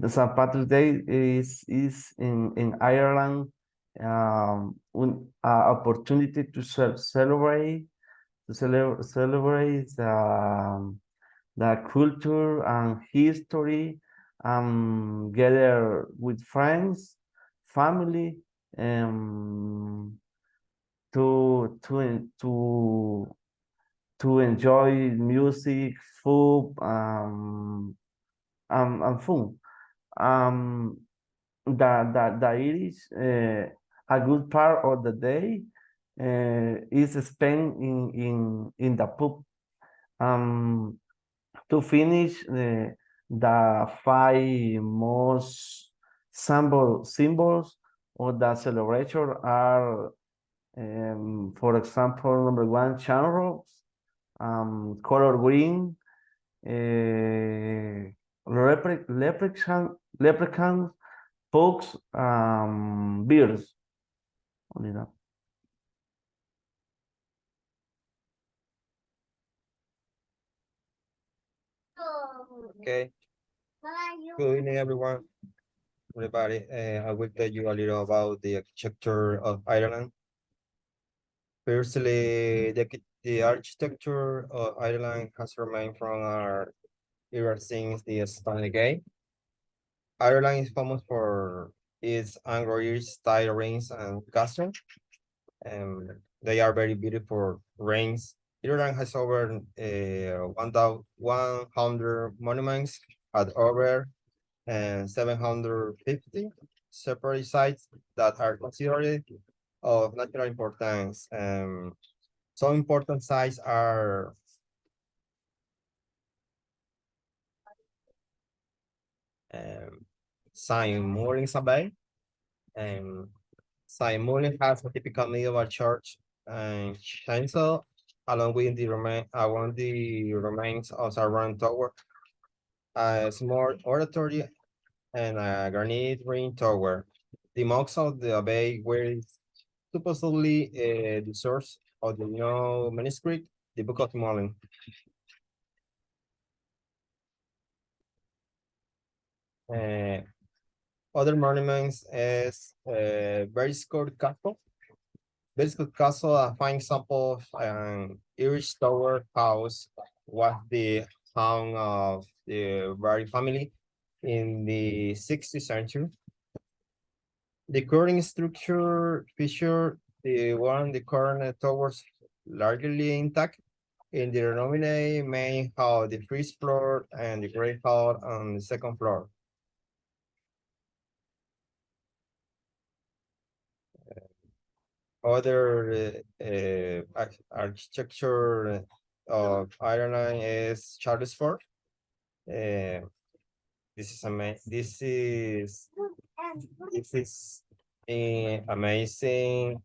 St. Patrick's Day is in Ireland an opportunity to celebrate the culture and history, gather with friends, family, to enjoy music, food, and fun. The Irish, a good part of the day is spent in the pub. To finish, the 5 most symbols of the celebration are, for example, number 1, shamrocks, color green, leprechauns, pugs, bears. Only that. Okay. Good evening, everyone. Everybody, I will tell you a little about the architecture of Ireland. Firstly, the architecture of Ireland has remained from our era since the Stanley Gate. Ireland is famous for its Anglo-Irish style rings and castles, and they are very beautiful rings. Ireland has over 100 monuments at over 750 separate sites that are considered of national importance. Some important sites are St. Mullins Abbey. St. Mullins has a typical medieval church and chancel, along with the remains of a round tower, a small oratory, and a granite ring tower. The monks of the abbey were supposedly the source of the new manuscript, the Book of Mullins. Other monuments is Beresford Castle. Beresford Castle, a fine example of an Irish tower house, was the home of the Barry family in the 16th century. The current structure featured the current towers largely intact. In the renovated main hall, the first floor, and the great hall on the second floor. Other architecture of Ireland is Charlesford. This is amazing. This is amazing.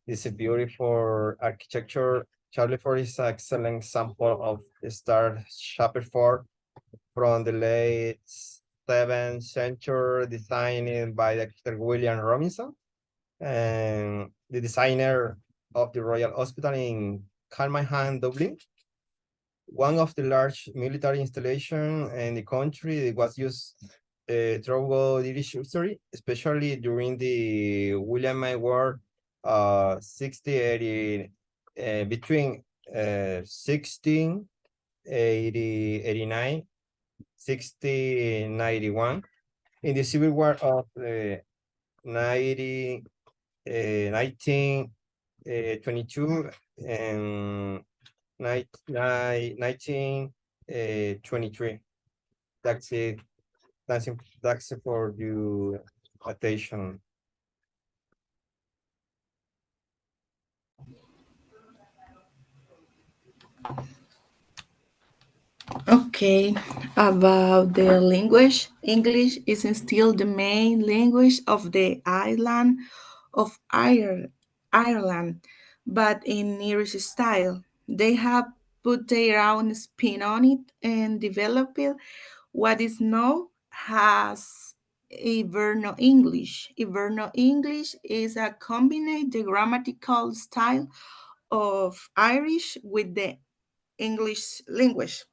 This is beautiful architecture. Charlesford is an excellent example of the star chapel fort from the late 7th century, designed by the architect William Robinson, and the designer of the Royal Hospital in Calmahan, Dublin. One of the large military installations in the country was used throughout Irish history, especially during the Williamite War between 1680, 89, 1691. In the Civil War of 1922 and 1923. That's it. That's it for your attention. Okay, about the language, English is still the main language of the island of Ireland, but in Irish style. They have put their own spin on it and developed what is known as Iverno English. Iverno English is a combined the grammatical style of Irish with the English language.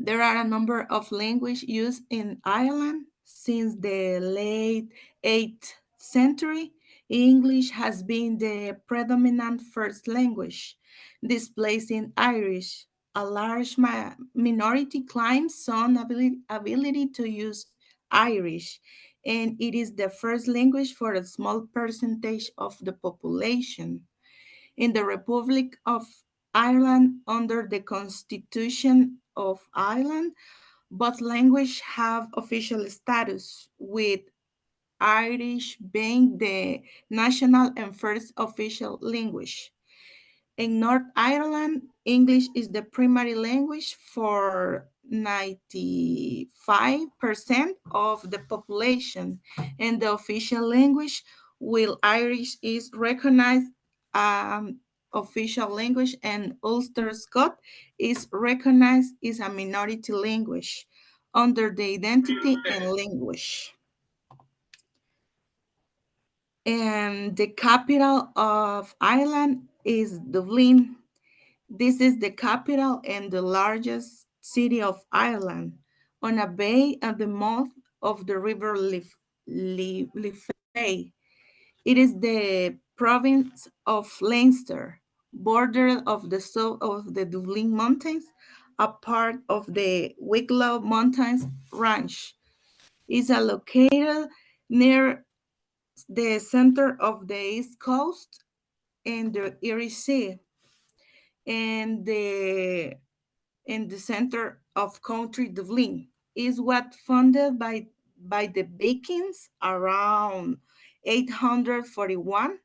There are a number of languages used in Ireland since the late 8th century. English has been the predominant first language, displacing Irish. A large minority claims some ability to use Irish, and it is the first language for a small percentage of the population. In the Republic of Ireland, under the Constitution of Ireland, both languages have official status, with Irish being the national and first official language. In North Ireland, English is the primary language for 95% of the population, and the official language, while Irish is recognized official language and Ulster Scot is recognized as a minority language under the identity and language. And the capital of Ireland is Dublin. This is the capital and the largest city of Ireland, on a bay at the mouth of the river Liffey. It is the province of Leinster, border of the south of the Dublin Mountains, a part of the Wicklow Mountains Range. It is located near the center of the east coast and the Irish Sea, and the center of County Dublin. Is what funded by the Vikings around 841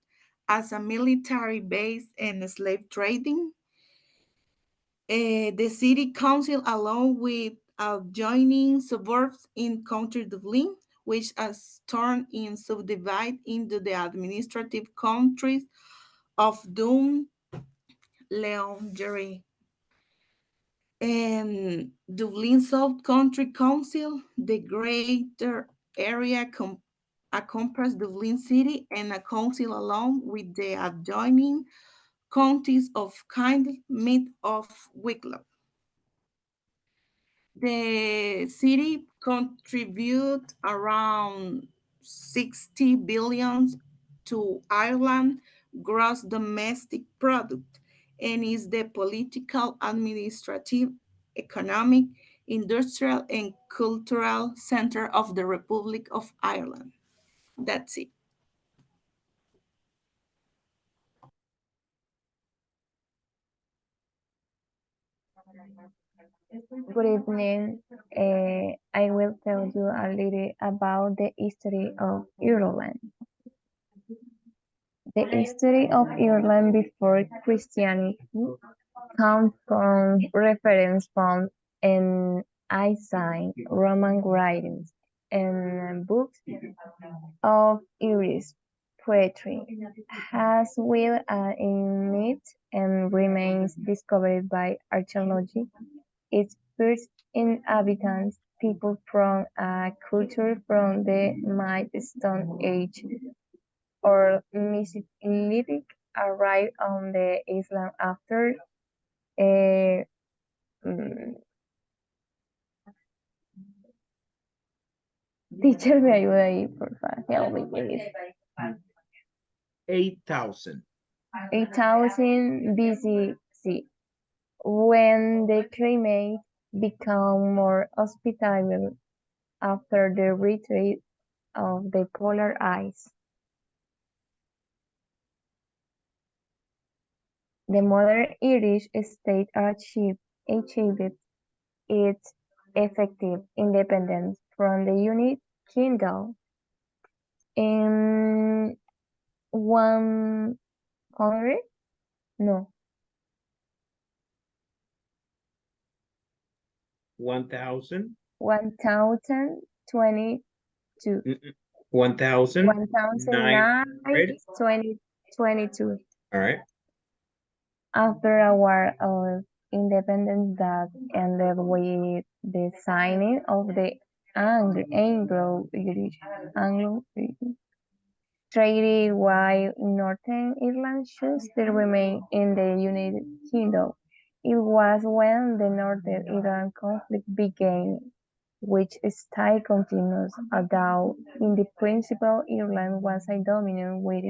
as a military base and slave trading. The city council, along with adjoining suburbs in County Dublin, which has turned in subdivided into the administrative counties of Down, Leon, Jerry, and Dublin South Country Council. The greater area encompasses Dublin City and a council along with the adjoining counties of Kindle, Meath of Wicklow. The city contributes around 60 billion to Ireland gross domestic product and is the political, administrative, economic, industrial, and cultural center of the Republic of Ireland. That's it. Good evening. I will tell you a little about the history of Ireland. The history of Ireland before Christianity comes from reference found in ancient Roman writings and books of Irish poetry, as well as in myths and remains discovered by archaeology. Its first inhabitants, people from a culture from the Mid-Stone Age or Mesolithic, arrived on the island after teacher, me ayuda ahí, por favor. Help me, please. 8,000. 8,000 BCC, when the climate became more hospitable after the retreat of the polar ice. The modern Irish state achieved its effective independence from the United Kingdom in 100? No, 1,000? 1022. 1,900? 1922. All right. After a war of independence that ended with the signing of the Anglo-Irish Treaty, while Northern Ireland chose to remain in the United Kingdom. It was when the Northern Ireland conflict began, which still continues, although in the principle Ireland was a dominant with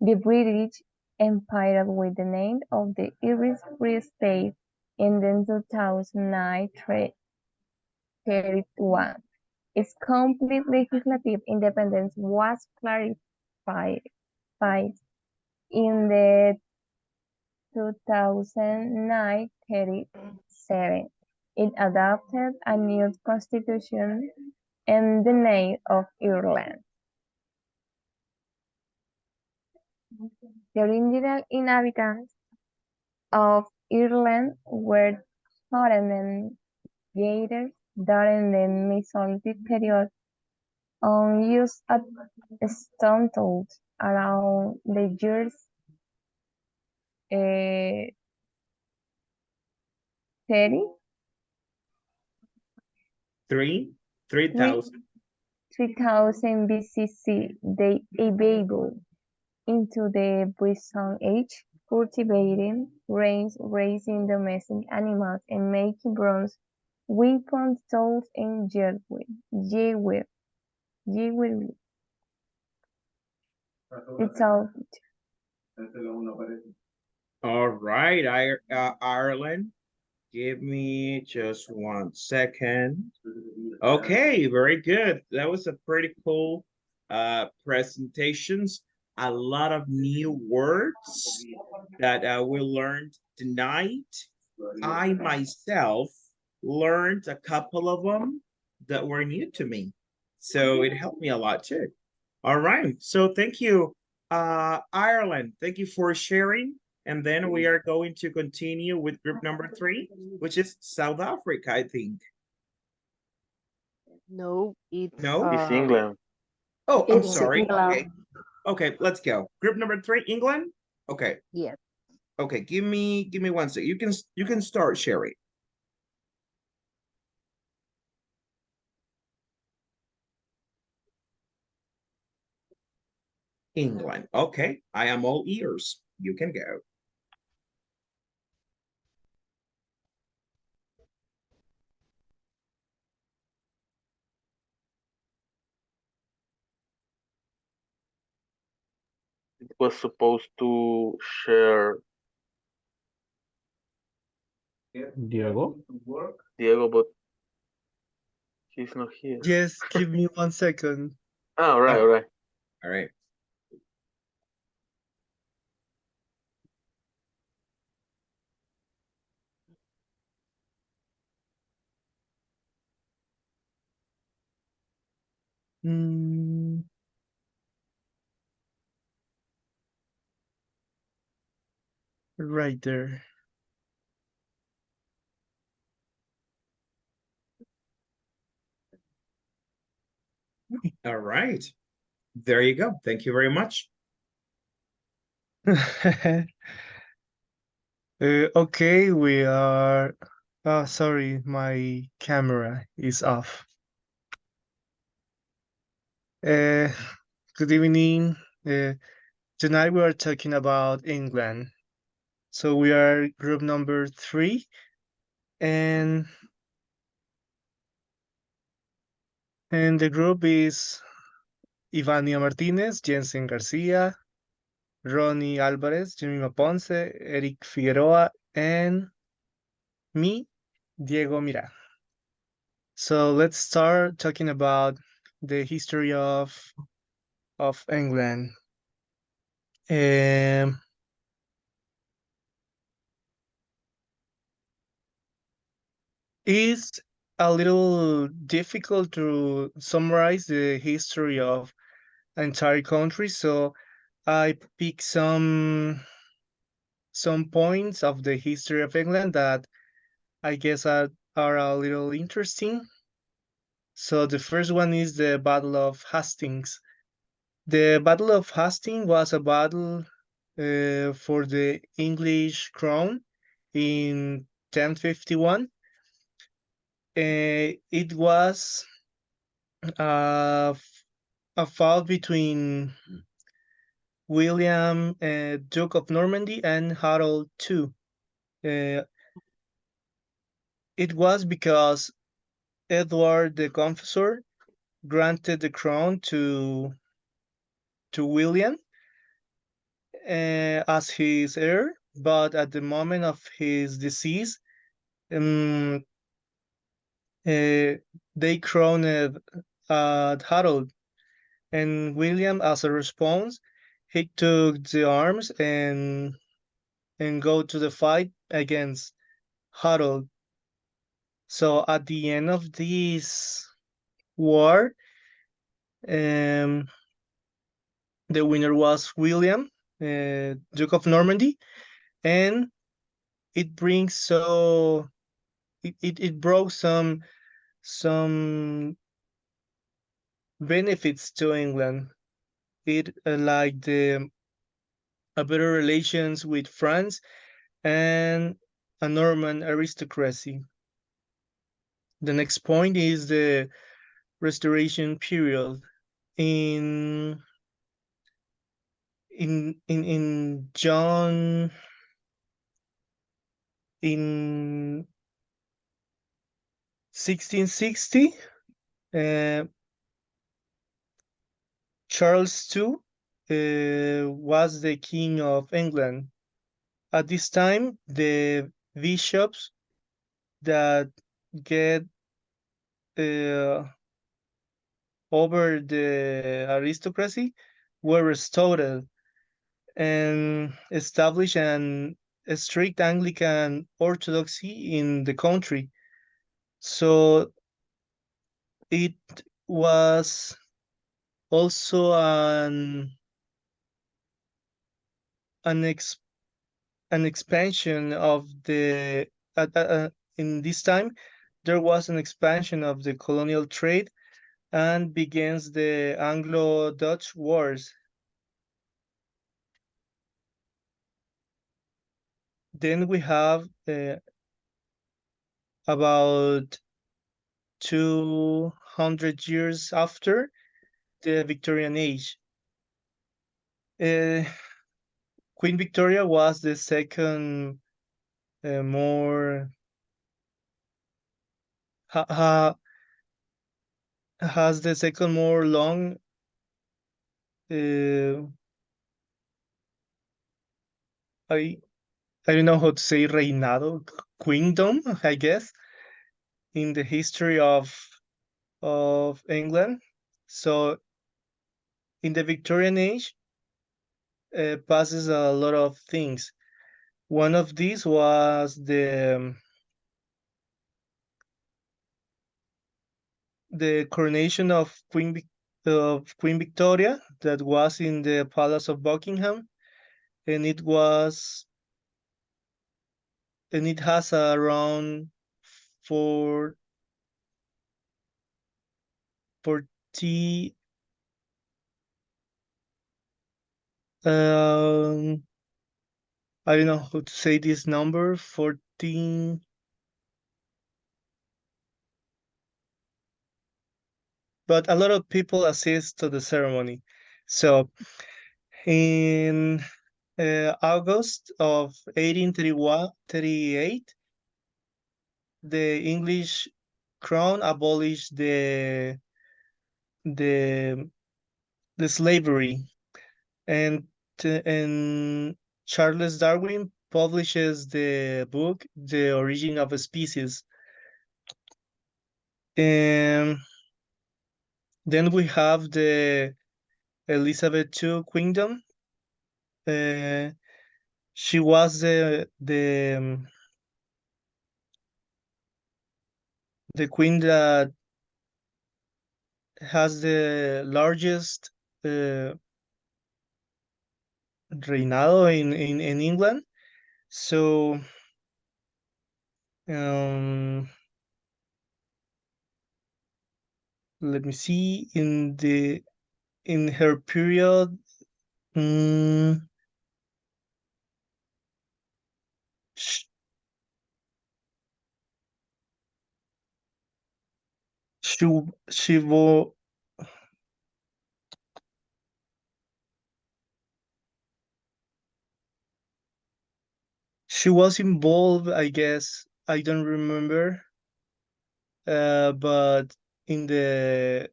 the British Empire with the name of the Irish Free State in the 2009 31. Its complete legislative independence was clarified in the 2009 37. It adopted a new constitution in the name of Ireland. The original inhabitants of Ireland were Northern Gators during the Mesolithic period, used as stone tools around the years 30. 3,000. 3000 BCC, they evolved into the Bronze Age, cultivating, raising domestic animals, and making bronze weapons, tools, and jewelry. It's all. All right, Ireland. Give me just 1 second. Okay, very good. That was a pretty cool presentations. A lot of new words that we learned tonight. I myself learned a couple of them that were new to me. So it helped me a lot too. All right, so thank you, Ireland. Thank you for sharing. And then we are going to continue with group number 3, which is South Africa, I think. No, it's No? It's England. Oh, I'm it's sorry. England. Okay. Okay, let's go. Group number 3, England? Okay. Yes. Okay, give me 1 second. You can start sharing. England. Okay, I am all ears. You can go. It was supposed to share Diego? Diego, but he's not here. Just give me 1 second. Oh, all right, all right. All right. Right there. All right. There you go. Thank you very much. Okay, we are. Oh, sorry, my camera is off. Good evening. Tonight we are talking about England. So we are group number 3, and the group is Ivania Martinez, Jensen Garcia, Ronnie Alvarez, Jemima Ponce, Eric Figueroa, and me, Diego Mira. So let's start talking about the history of England. It's a little difficult to summarize the history of an entire country, so I pick some points of the history of England that I guess are a little interesting. So the first one is the Battle of Hastings. The Battle of Hastings was a battle for the English crown in 1051. It was a fight between William, Duke of Normandy, and Harold II. It was because Edward the Confessor granted the crown to William as his heir, but at the moment of his decease, they crowned Harold, and William, as a response, he took the arms and go to the fight against Harold. So at the end of this war, the winner was William, Duke of Normandy, and it brings it brought some benefits to England. It like the a better relations with France and a Norman aristocracy. The next point is the Restoration period. In John in 1660, Charles II was the king of England. At this time, the bishops that get over the aristocracy were restored and established a strict Anglican orthodoxy in the country. So it was also an expansion of the in this time there was an expansion of the colonial trade and begins the Anglo-Dutch Wars. Then we have about 200 years after the Victorian Age. Queen Victoria was the second more has the second more long I don't know how to say reinado, queendom, I guess, in the history of England. So in the Victorian Age, passes a lot of things. One of these was the coronation of Queen Victoria that was in the Palace of Buckingham, and it has around 40 I don't know how to say this number, 14, but a lot of people assist to the ceremony. So in August of 1838, the English crown abolished the slavery, and and Charles Darwin publishes the book The Origin of a Species. And then we have the Elizabeth II Queendom. She was the queen that has the largest reinado in England. So let me see, in her period, sh- she wo she was involved, I guess. I don't remember. But in the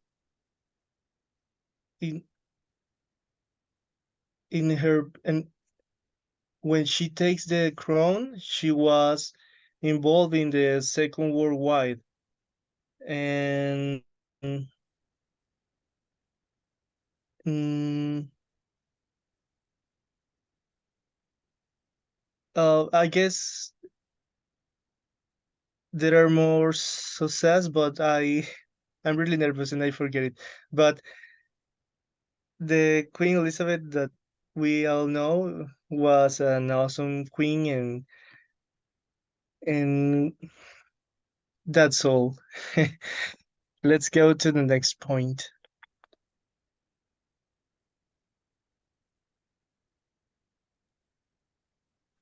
in her, and when she takes the crown, she was involved in the Second World War. And mm, I guess there are more success, but I'm really nervous and I forget it. But the Queen Elizabeth that we all know was an awesome queen, and that's all. Let's go to the next point.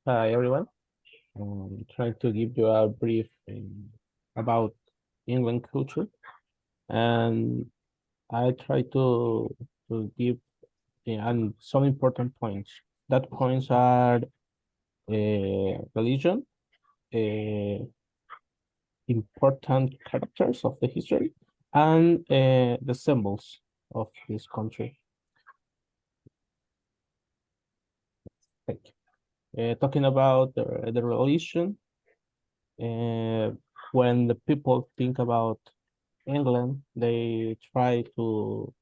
Hi everyone. I'm trying to give you a brief about England culture, and I try to give and some important points. That points are religion, important characters of the history, and the symbols of this country. Thank you. Talking about the religion, when the people think about England, they try to,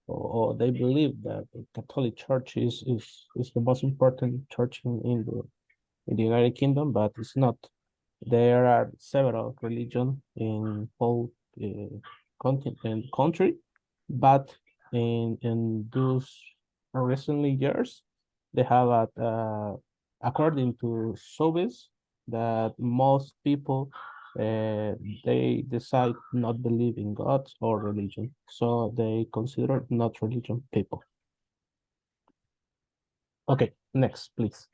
or they believe that the Catholic Church is the most important church in the United Kingdom, but it's not. There are several religions in both continent and country, but in those recently years, they have according to surveys that most people they decide not believe in God or religion, so they consider not religion people. Okay, next, please.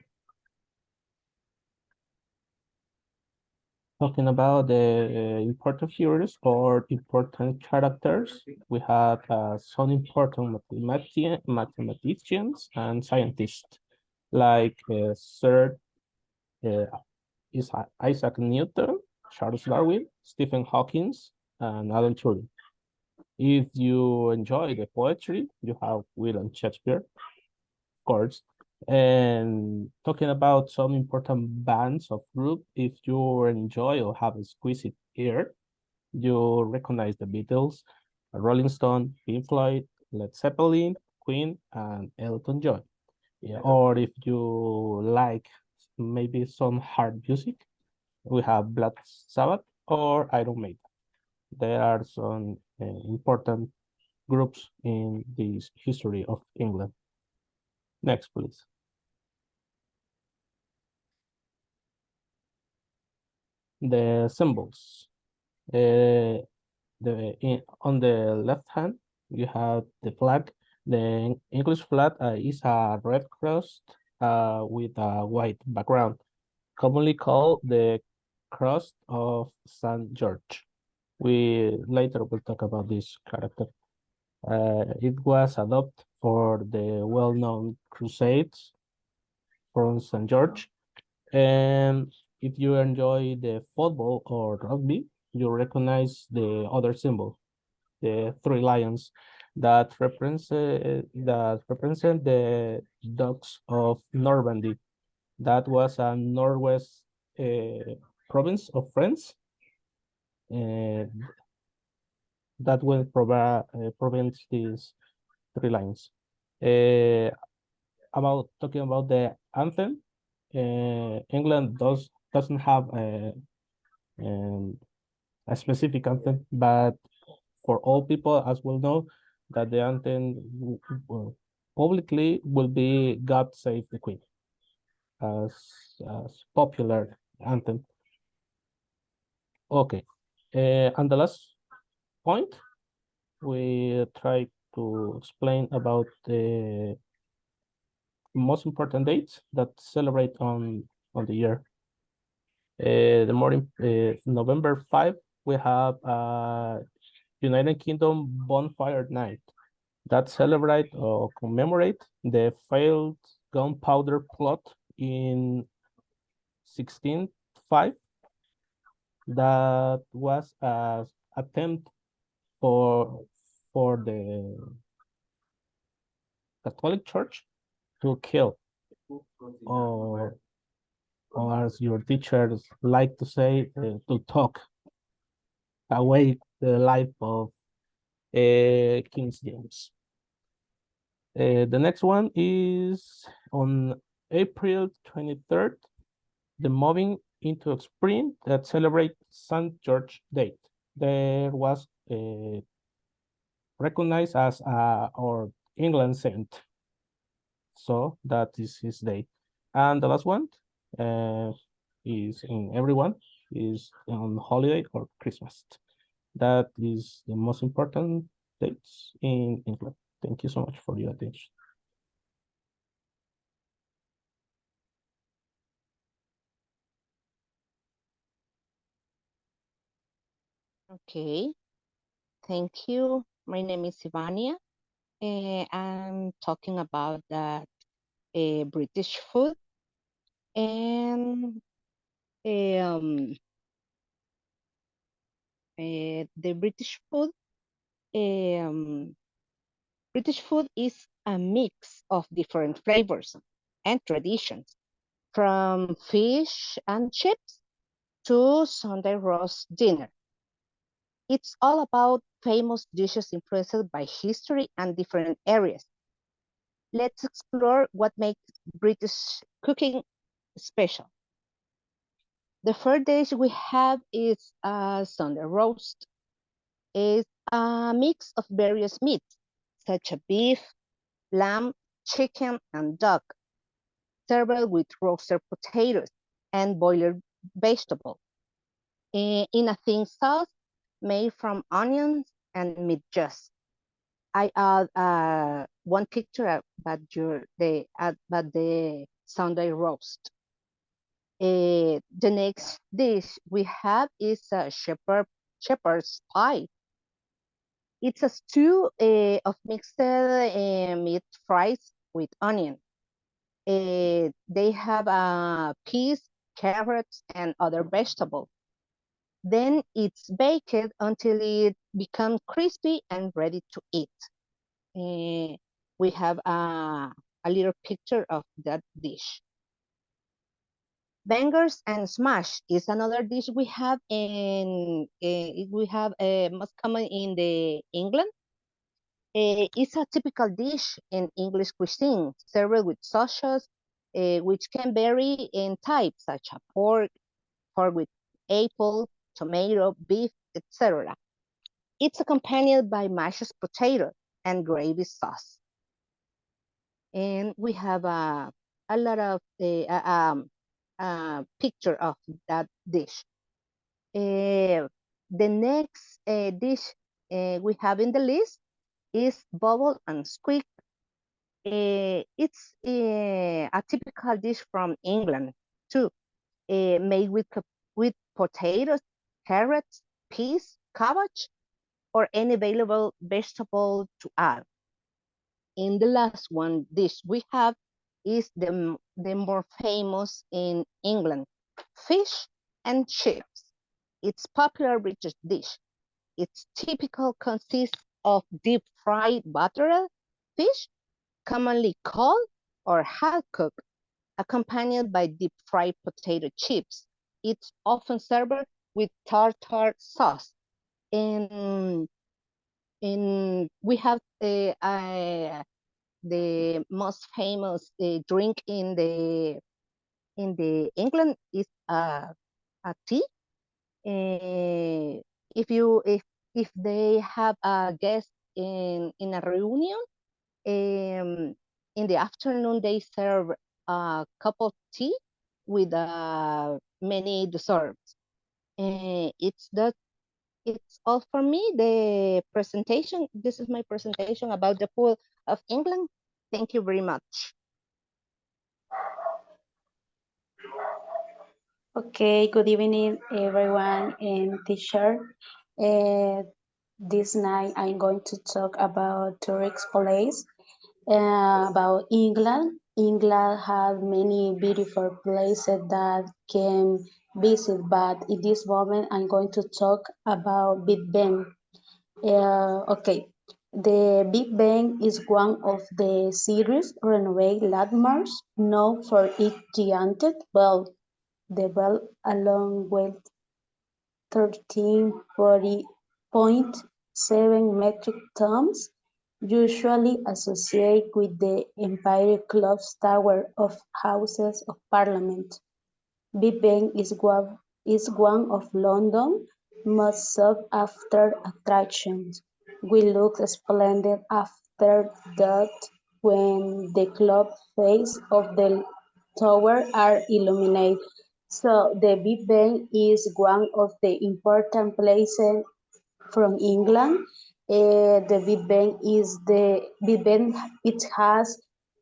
Talking about the important figures or important characters, we have some important mathematicians and scientists like Sir Isaac Newton, Charles Darwin, Stephen Hawking, and Alan Turing. If you enjoy the poetry, you have William Shakespeare, of course. And talking about some important bands of group, if you enjoy or have exquisite ear, you recognize the Beatles, Rolling Stone, Pink Floyd, Led Zeppelin, Queen, and Elton John. Yeah, or if you like maybe some hard music, we have Black Sabbath or Iron Maiden. There are some important groups in this history of England. Next, please. The symbols. On the left hand, you have the flag. The English flag is a red cross with a white background, commonly called the Cross of St. George. We later will talk about this character. It was adopted for the well-known crusades from St. George. And if you enjoy the football or rugby, you recognize the other symbol, the three lions. that represent the Dukes of Normandy. That was a northwest province of France. And that will prevent these three lines. About talking about the anthem, England doesn't have a specific anthem, but for all people, as we'll know, that the anthem publicly will be "God Save the Queen" as popular anthem. Okay, and the last point, we try to explain about the most important dates that celebrate on the year. The morning, November 5, we have United Kingdom Bonfire Night that celebrate or commemorate the failed gunpowder plot in 1605 that was an attempt for the Catholic Church to kill, or as your teachers like to say, to talk away the life of King James. The next one is on April 23rd, the moving into a spring that celebrates St. George Day. There was recognized as our England saint. So that is his day. And the last one is in everyone is on holiday or Christmas. That is the most important dates in England. Thank you so much for your attention. Okay, thank you. My name is Ivania. I'm talking about that British food, and the British food. British food is a mix of different flavors and traditions, from fish and chips to Sunday roast dinner. It's all about famous dishes influenced by history and different areas. Let's explore what makes British cooking special. The first dish we have is a Sunday roast. It's a mix of various meats, such as beef, lamb, chicken, and duck, served with roasted potatoes and boiled vegetables in a thin sauce made from onions and meat juice. I add one picture about the Sunday roast. The next dish we have is a shepherd's pie. It's a stew of mixed meat fries with onion. They have peas, carrots, and other vegetables. Then it's baked until it becomes crispy and ready to eat. We have a little picture of that dish. Bangers and smash is another dish we have most common in the England. It's a typical dish in English cuisine, served with sauces, which can vary in types, such as pork with apple, tomato, beef, etc. It's accompanied by mashed potato and gravy sauce. And we have a lot of picture of that dish. The next dish we have in the list is bubble and squid. It's a typical dish from England too, made with potatoes, carrots, peas, cabbage, or any available vegetable to add. And the last one dish we have is the more famous in England, fish and chips. It's popular British dish. Its typical consists of deep fried buttered fish, commonly cold or half cooked, accompanied by deep fried potato chips. It's often served with tartar sauce. And we have the most famous drink in the England is a tea. If they have a guest in a reunion, in the afternoon they serve a cup of tea with many desserts. It's all for me. The presentation. This is my presentation about the food of England. Thank you very much. Okay, good evening, everyone and teacher. This night I'm going to talk about tourist place, about England. England has many beautiful places that can visit, but in this moment I'm going to talk about Big Ben. Okay, the Big Ben is one of the city's renovated landmarks, known for its gigantic bell. The bell, along with 13.7 metric tons, usually associated with the Empire Clock Tower of Houses of Parliament. Big Ben is one of London's most sought-after attractions. We look splendid after that when the clock face of the tower are illuminated. So the Big Ben is one of the important places from England. The Big Ben. It has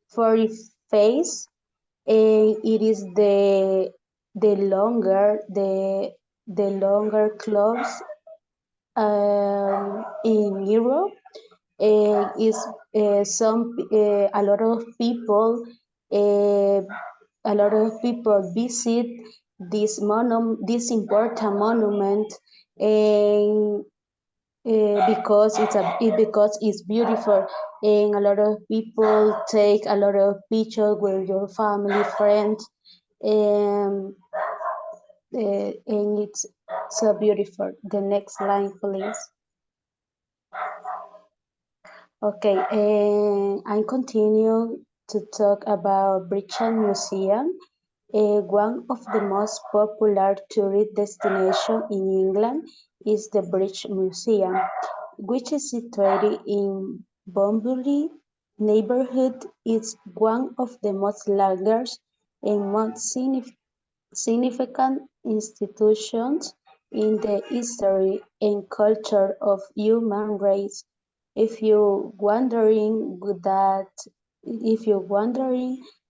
40 faces, and it is the longer clubs in Europe. Is a lot of people uh, visit this important monument, and because it's beautiful, and a lot of people take a lot of pictures with your family, friends, and it's so beautiful. The next line, please. Okay, and I continue to talk about British Museum. One of the most popular tourist destinations in England is the British Museum, which is situated in Bunbury neighborhood. It's one of the most largest and most significant institutions in the history and culture of human race. If you're wondering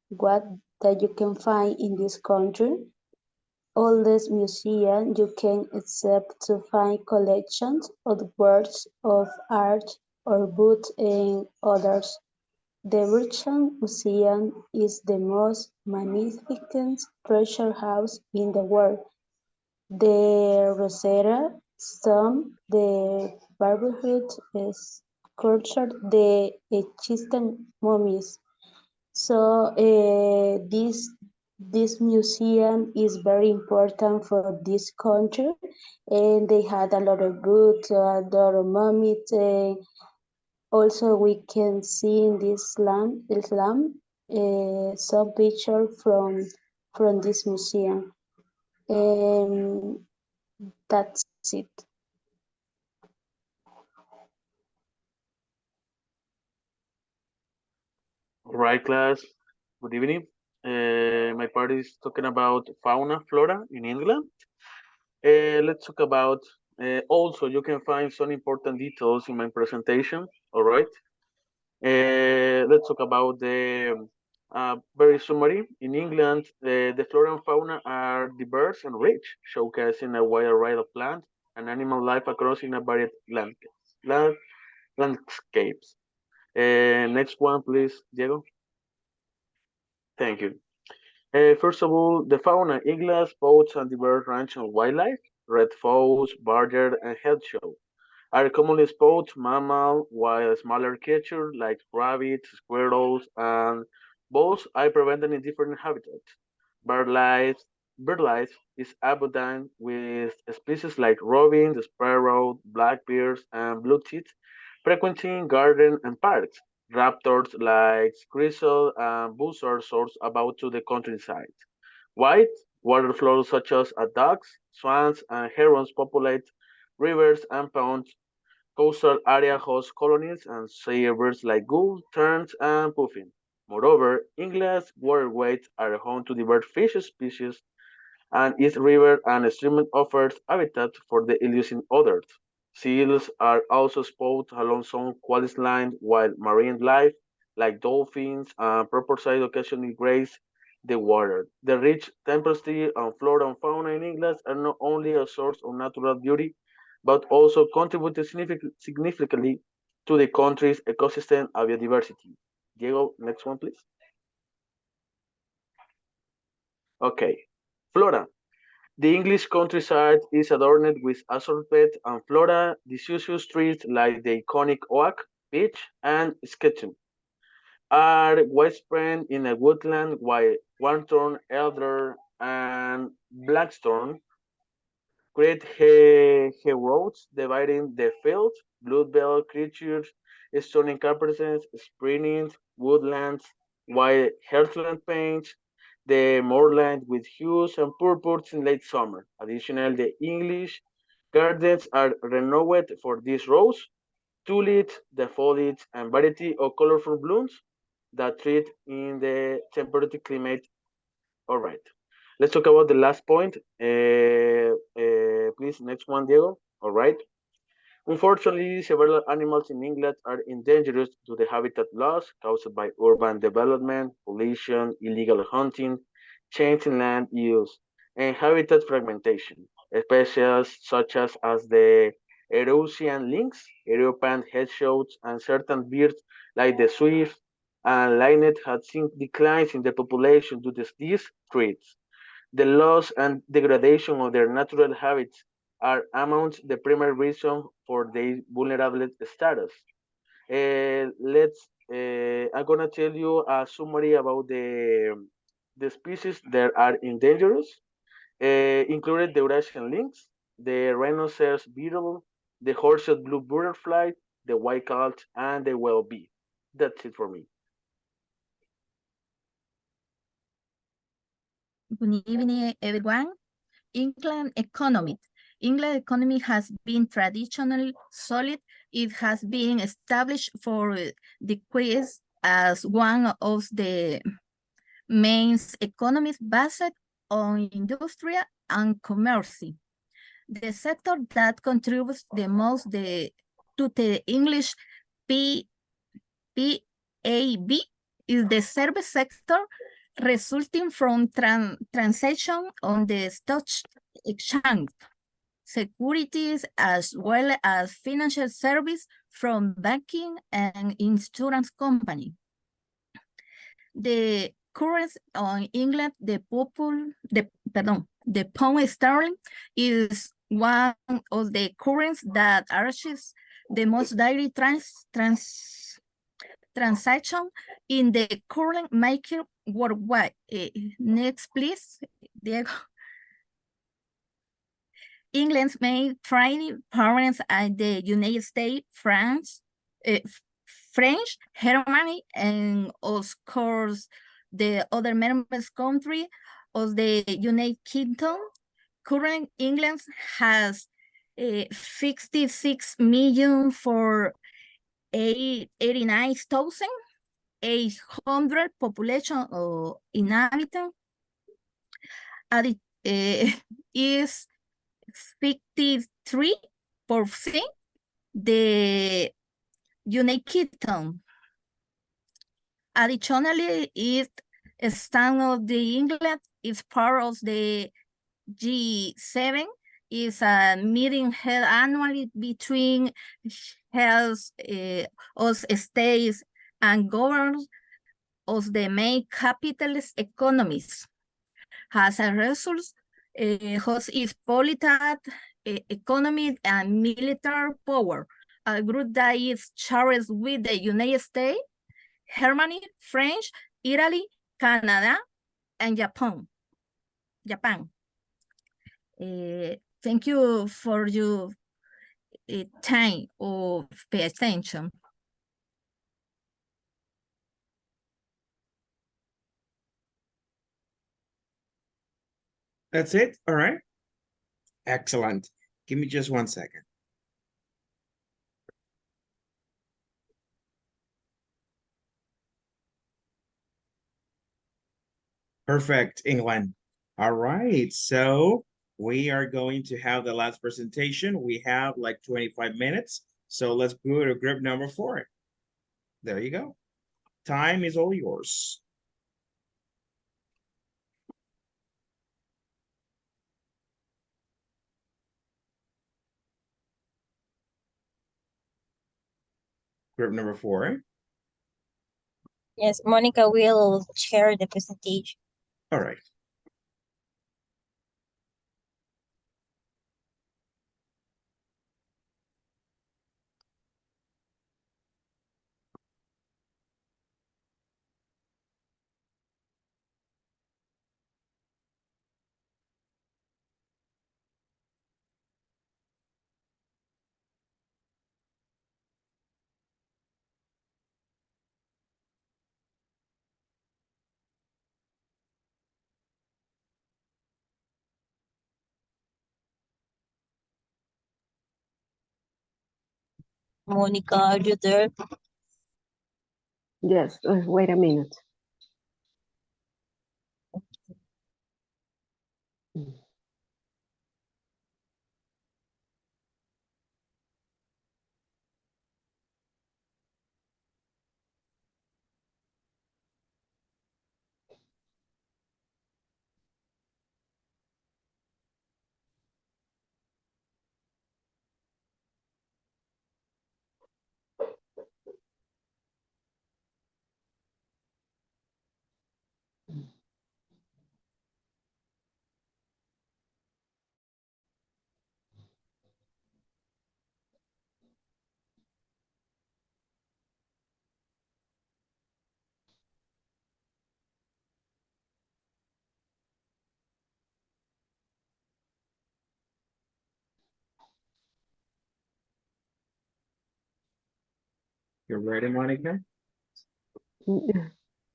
what that you can find in this country, oldest museum you can accept to find collections of works of art or books and others. The British Museum is the most magnificent treasure house in the world. The Rosetta Stone, the Barberhood sculpture, the Egyptian mummies. So this museum is very important for this country, and they had a lot of good, a lot of mummies. Also, we can see in this Islam some picture from this museum. And that's it. All right, class. Good evening. My part is talking about fauna, flora in England. Let's talk about, also you can find some important details in my presentation, all right? Let's talk about the very summary. In England, the flora and fauna are diverse and rich, showcasing a wide array of plants and animal life across in a varied landscapes. Next one, please, Diego. Thank you. First of all, the fauna, England's boats and diverse range of wildlife, red fox, badger, and hedgehog. are commonly spotted mammal, while smaller creatures like rabbits, squirrels, and voles are prevalent in different habitats. Bird life, bird life is abundant with species like robin, sparrow, blackbeards, and bluetooth frequenting gardens and parks. Raptors like gristle and buzzards soar about to the countryside. White water flowers such as ducks, swans, and herons populate rivers and ponds. Coastal area hosts colonies and sea birds like gulls, terns, and puffin. Moreover, England's waterways are home to diverse fish species, and its river and stream offers habitat for the elusive others. Seals are also spotted along some coastlines, while marine life, like dolphins and porpoise, occasionally graze the water. The rich tapestry and flora and fauna in England are not only a source of natural beauty, but also contribute significantly to the country's ecosystem and biodiversity. Diego, next one, please. Okay, flora. The English countryside is adorned with assorted and flora deciduous trees like the iconic oak, beech, and sketchum are widespread in a woodland, while wanthorn, elder, and blackthorn create roads dividing the field. Bluebell creatures, stunning carpenters, sprinting woodlands, while heartland paints the moorland with hues and purples in late summer. Additionally, the English gardens are renowned for these rose, tulips, the foliage, and variety of colorful blooms that thrive in the temperate climate. All right. Let's talk about the last point. Please, next one, Diego. All right. Unfortunately, several animals in England are endangered due to the habitat loss caused by urban development, pollution, illegal hunting, change in land use, and habitat fragmentation. Species such as the Eurasian lynx, European hedgehogs, and certain birds like the swift and linnet have seen declines in their population due to these threats. The loss and degradation of their natural habitats are among the primary reasons for their vulnerable status. I'm gonna tell you a summary about the species that are endangered, included the Eurasian lynx, the rhinoceros beetle, the horseshoe blue butterfly, the white colt, and the whale bee. That's it for me. Good evening, everyone. England economy. England economy has been traditionally solid. It has been established for decades as one of the main economies based on industry and commerce. The sector that contributes the most to the English PAB is the service sector, resulting from transaction on the stock exchange, securities, as well as financial service from banking and insurance company. The currency on England, the pound sterling is one of the currencies that achieves the most daily transaction in the current market worldwide. Next, please, Diego. England's main trading partners are the United States, France, French, Germany, and of course the other members country of the United Kingdom. Current England has 56 million for 89,800 population of inhabitants. It is 53% the United Kingdom. Additionally, it stand of the England is part of the G7, is a meeting held annually between heads of states and governors of the main capitalist economies. As a result, host is political economic and military power, a group that is shared with the United States, Germany, French, Italy, Canada, and Japan. Thank you for your time of pay attention. That's it? All right. Excellent. Give me just 1 second. Perfect, England. All right, so we are going to have the last presentation. We have like 25 minutes. So let's go to group number 4. There you go. Time is all yours. Group number 4. Yes, Monica will share the presentation. All right. Monica, are you there? Yes, wait a minute. You're ready, Monica?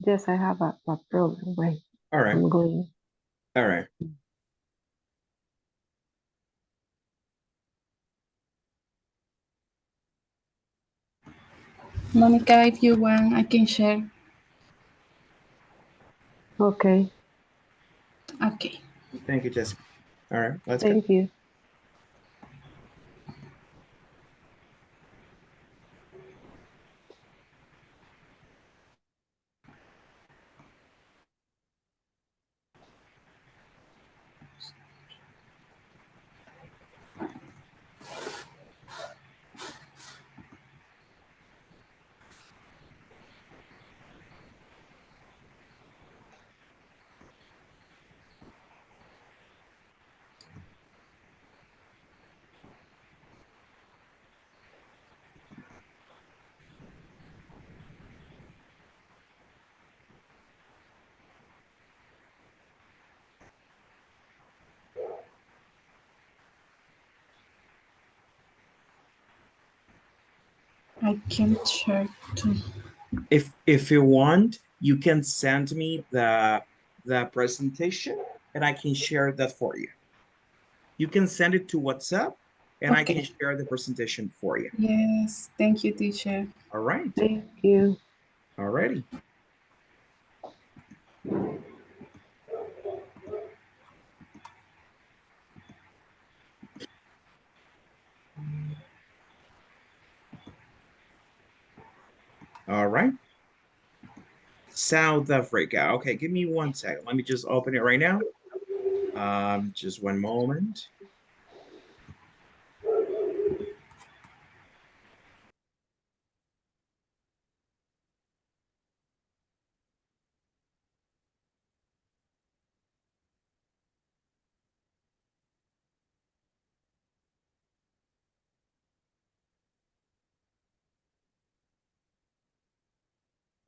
Yes, I have a problem. Wait, All right. I'm going. All right. Monica, if you want, I can share. Okay, Okay. Thank you, Jessica. All right, let's go. thank you. I can share too. If you want, you can send me the presentation and I can share that for you. You can send it to WhatsApp and I can Okay. share the presentation for you. Yes, thank you, teacher. All right. Thank you. All righty. All right. South Africa. Okay, give me 1 second. Let me just open it right now. Just one moment.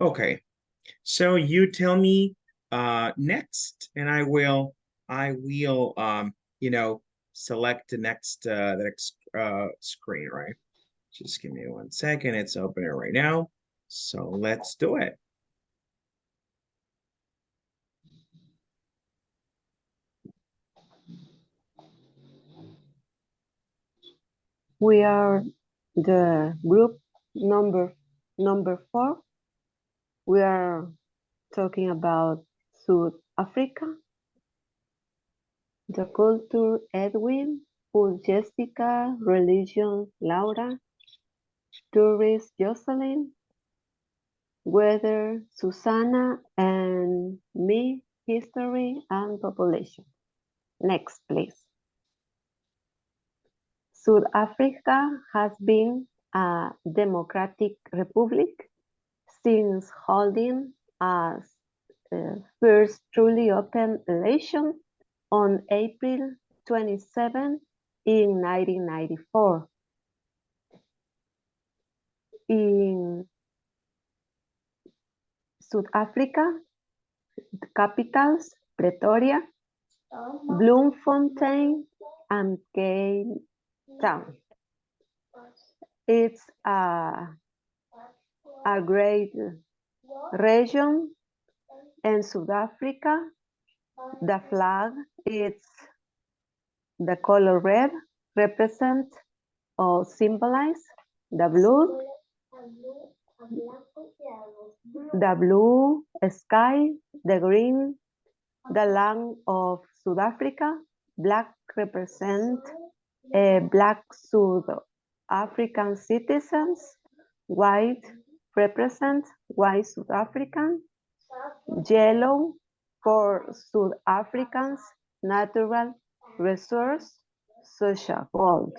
Okay, so you tell me next, and I will you know, select the next screen, right? Just give me 1 second. It's opening right now. So let's do it. We are the group number 4. We are talking about South Africa. The culture, Edwin. Food, Jessica. Religion, Laura. Tourist, Jocelyn. Weather, Susanna. And me, history and population. Next, please. South Africa has been a democratic republic since holding a first truly open election on April 27 in 1994. In South Africa, the capitals Pretoria, Bloemfontein, and Cape Town. It's a great region in South Africa. The flag, it's the color red, represent or symbolize the blue sky, the green, the land of South Africa. Black represent black South African citizens. White represent white South African. Yellow for South Africans' natural resource, such as gold.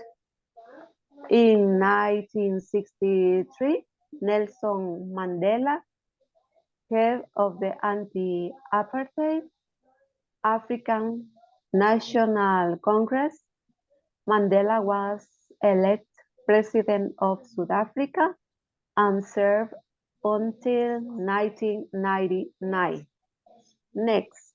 In 1963, Nelson Mandela, head of the anti-apartheid African National Congress, Mandela was elected president of South Africa and served until 1999. Next.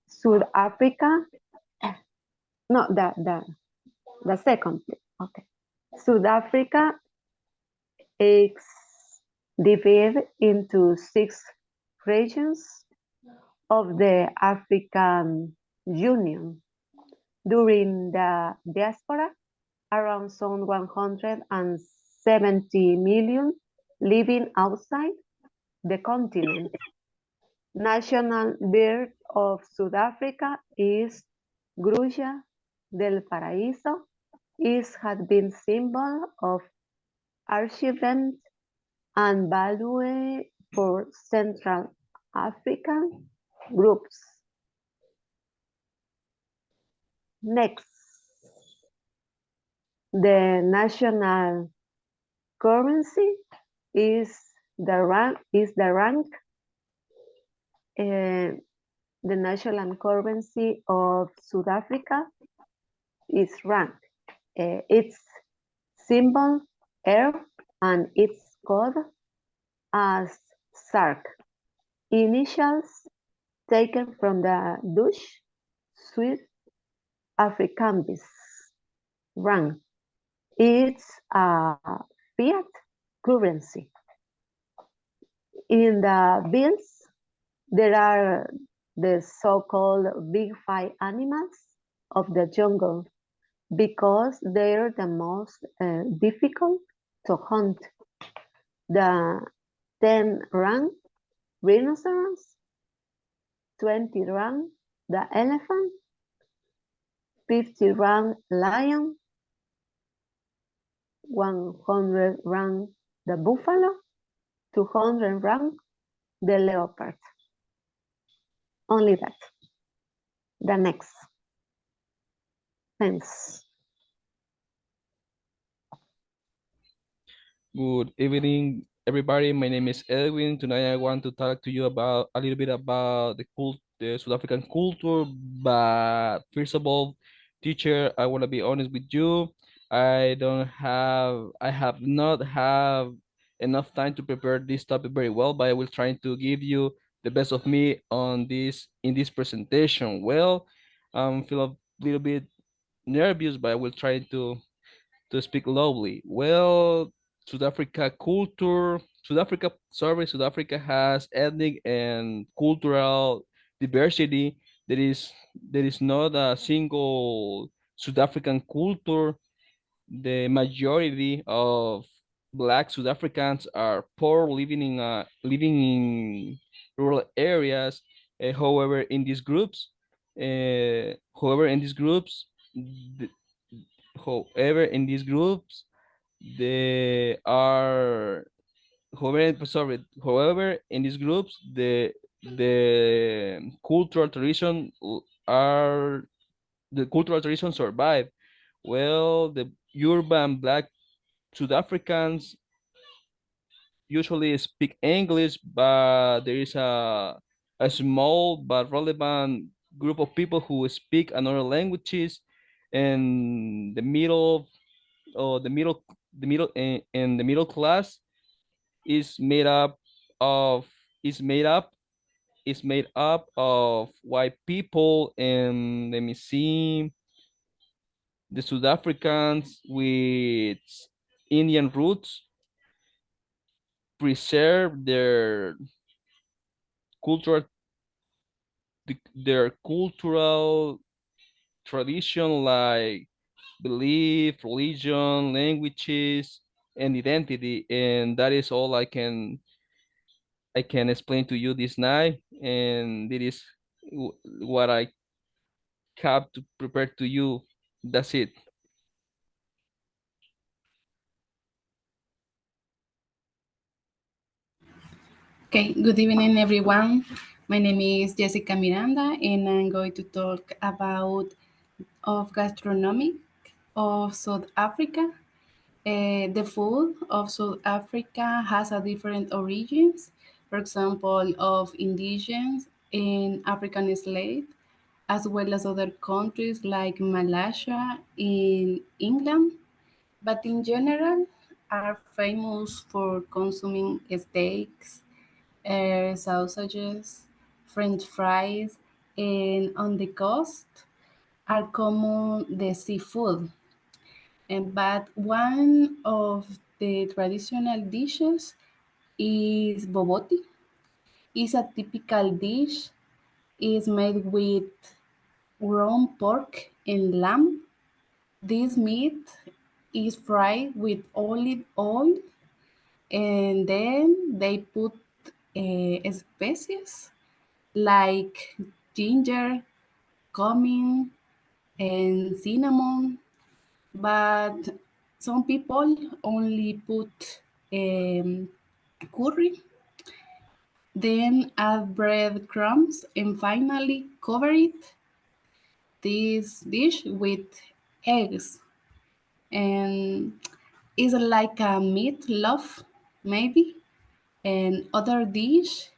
South Africa. No, the second. Okay. South Africa is divided into 6 regions of the African Union. During the diaspora, around some 170 million living outside the continent. National bird of South Africa is Grulla del Paraíso. It has been symbol of achievement and value for Central African groups. Next, the national currency is the rand. The national currency of South Africa is rand. Its symbol R and its code as SARC. Initials taken from the Dutch Swiss Afrikaans rand. It's a fiat currency. In the bills, there are the so-called big 5 animals of the jungle because they're the most difficult to hunt. The 10 rand rhinoceros, 20 rand the elephant, 50 rand lion, 100 rand the buffalo, 200 rand the leopard. Only that. The next. Thanks. Good evening, everybody. My name is Edwin. Tonight I want to talk to you about a little bit about the South African culture. But first of all, teacher, I want to be honest with you. I have not have enough time to prepare this topic very well, but I will try to give you the best of me on this in this presentation. Well, feel a little bit nervous, but I will try to speak loudly. Well, South Africa culture, South Africa has ethnic and cultural diversity. There is not a single South African culture. The majority of Black South Africans are poor, living in rural areas. However, in these groups, however, in these groups, th- however, in these groups, they are, however, in these groups, the cultural tradition are the cultural traditions survive. Well, the urban Black South Africans usually speak English, but there is a small but relevant group of people who speak another languages, and the middle or the middle and the middle class is made up of is made up is made up of white people. And let me see, the South Africans with Indian roots preserve cultural their cultural tradition, like belief, religion, languages, and identity. And that is all I can explain to you this night. And it is what I have to prepare to you. That's it. Okay, good evening, everyone. My name is Jessica Miranda, and I'm going to talk about of gastronomy of South Africa. The food of South Africa has a different origins, for example, of indigenous and African slaves, as well as other countries like Malaysia in England, but in general are famous for consuming steaks, sausages, French fries, and on the coast are common the seafood. But one of the traditional dishes is boboti. It's a typical dish. It's made with ground pork and lamb. This meat is fried with olive oil, and then they put spices like ginger, cumin, and cinnamon. But some people only put curry, then add breadcrumbs, and finally cover this dish with eggs. And it's like a meatloaf, maybe. And other dish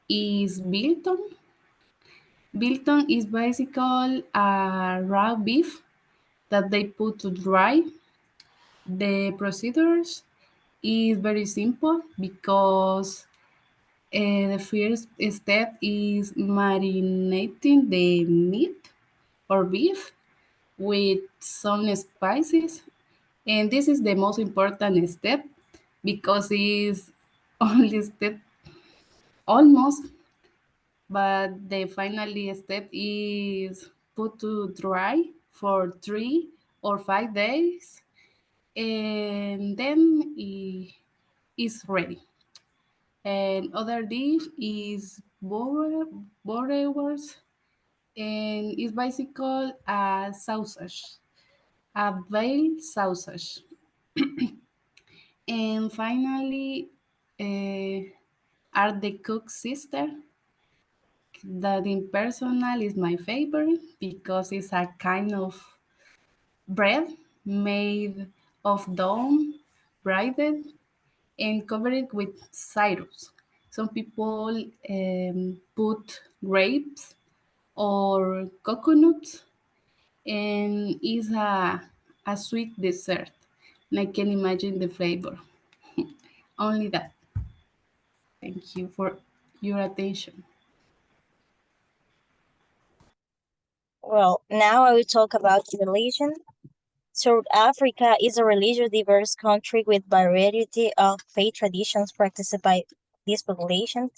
is biltong. Biltong is basically a raw beef that they put to dry. The procedures is very simple because the first step is marinating the meat or beef with some spices, and this is the most important step because it's only step almost, but the final step is put to dry for 3 or 5 days, and then it's ready. And other dish is borewors, and it's basically a sausage, a veal sausage. And finally, are the cook sister, that in personal is my favorite because it's a kind of bread made of dough, braided, and covered with syrups. Some people put grapes or coconuts, and it's a sweet dessert. And I can imagine the flavor. Only that. Thank you for your attention. Well, now I will talk about religion. South Africa is a religious diverse country with variety of faith traditions practiced by this population.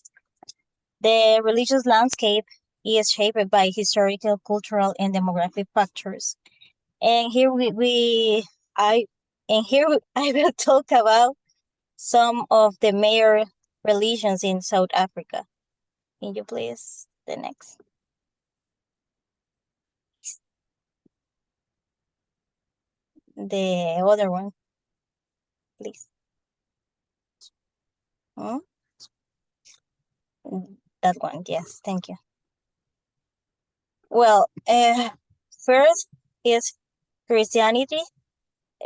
The religious landscape is shaped by historical, cultural, and demographic factors. And here I will talk about some of the major religions in South Africa. Can you please the next? The other one, please. Hmm? That one, yes, thank you. Well, first is Christianity.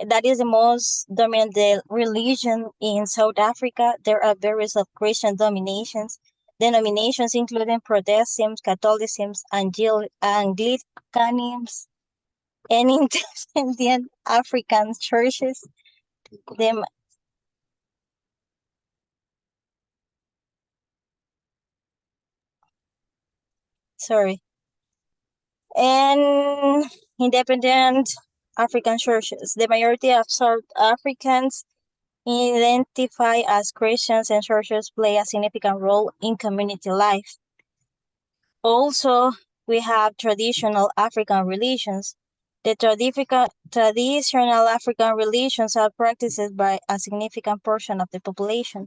That is the most dominant religion in South Africa. There are various of Christian denominations, including Protestantism, Catholicism, Anglicanism, and independent African churches. Them sorry, and independent African churches. The majority of South Africans identify as Christians, and churches play a significant role in community life. Also, we have traditional African religions. The traditional African religions are practiced by a significant portion of the population,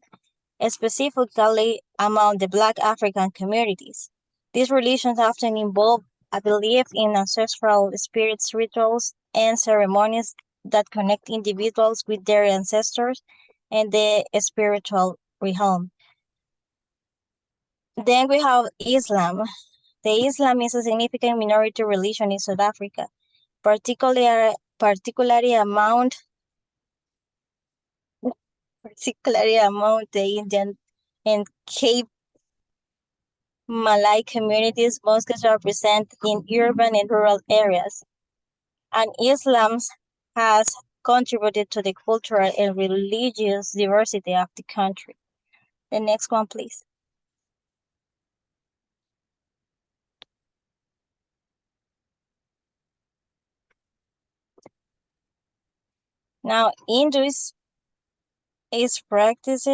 specifically among the Black African communities. These religions often involve a belief in ancestral spirits, rituals, and ceremonies that connect individuals with their ancestors and the spiritual realm. Then we have Islam. The Islam is a significant minority religion in South Africa, particularly among the Indian and Cape Malay communities, mosques are present in urban and rural areas, and Islam has contributed to the cultural and religious diversity of the country. The next one, please. Now, Hinduism is practiced.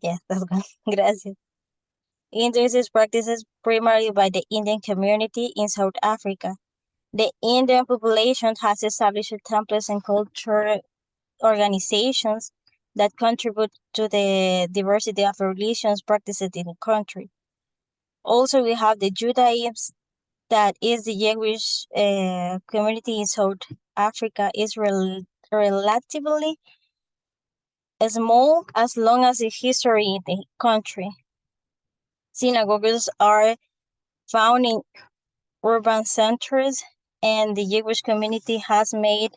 Yes, that's one. Gracias. Hinduism is practiced primarily by the Indian community in South Africa. The Indian population has established temples and cultural organizations that contribute to the diversity of religions practiced in the country. Also, we have the Judaism, that is the Jewish community in South Africa is relatively small as long as the history in the country. Synagogues are found in urban centers, and the Jewish community has made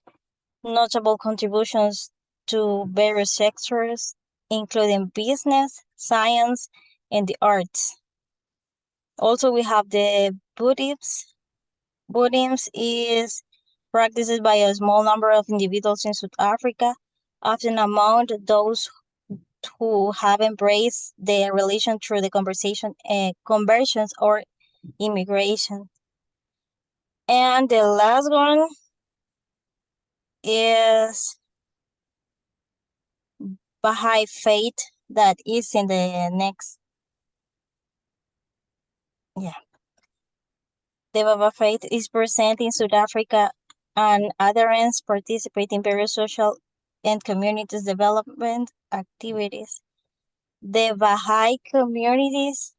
notable contributions to various sectors, including business, science, and the arts. Also, we have the Buddhism. Buddhism is practiced by a small number of individuals in South Africa, often among those who have embraced the religion through the conversions or immigration. And the last one is Baha'i faith, that is in the next. Yeah. The Baha'i faith is present in South Africa, and adherents participate in various social and communities development activities. The Baha'i communities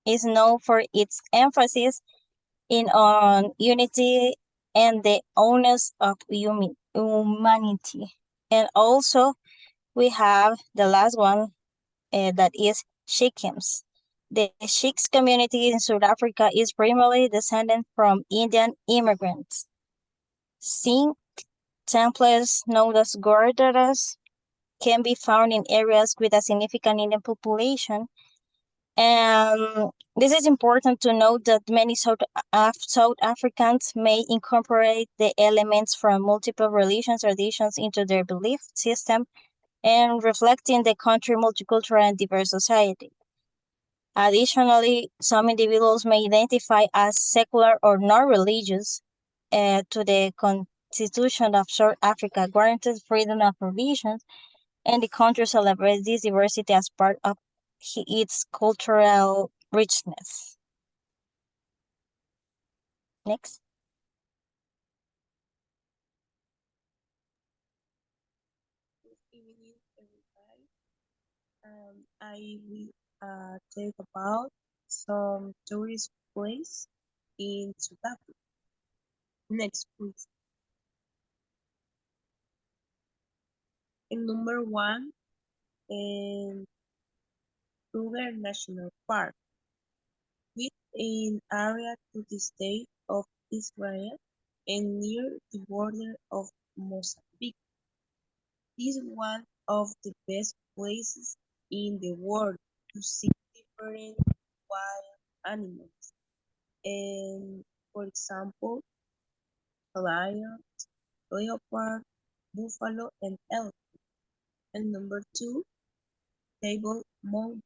is known for its emphasis on unity and the oneness of humanity. And also, we have the last one, that is Sikhism. The Sikhs community in South Africa is primarily descended from Indian immigrants. Sikh temples, known as gurdwaras, can be found in areas with a significant Indian population, And this is important to note that many South Africans may incorporate the elements from multiple religions, traditions into their belief system and reflecting the country's multicultural and diverse society. Additionally, some individuals may identify as secular or non-religious to the Constitution of South Africa guarantees freedom of religion, and the country celebrates this diversity as part of its cultural richness. Next. Good evening, everybody. I will talk about some tourist place in South Africa. Next, please. And number one, in Kruger National Park, with an area to the state of Israel and near the border of Mozambique. This is one of the best places in the world to see different wild animals. And for example, lions, leopard, buffalo, and elephant. And number two, Table Mountain.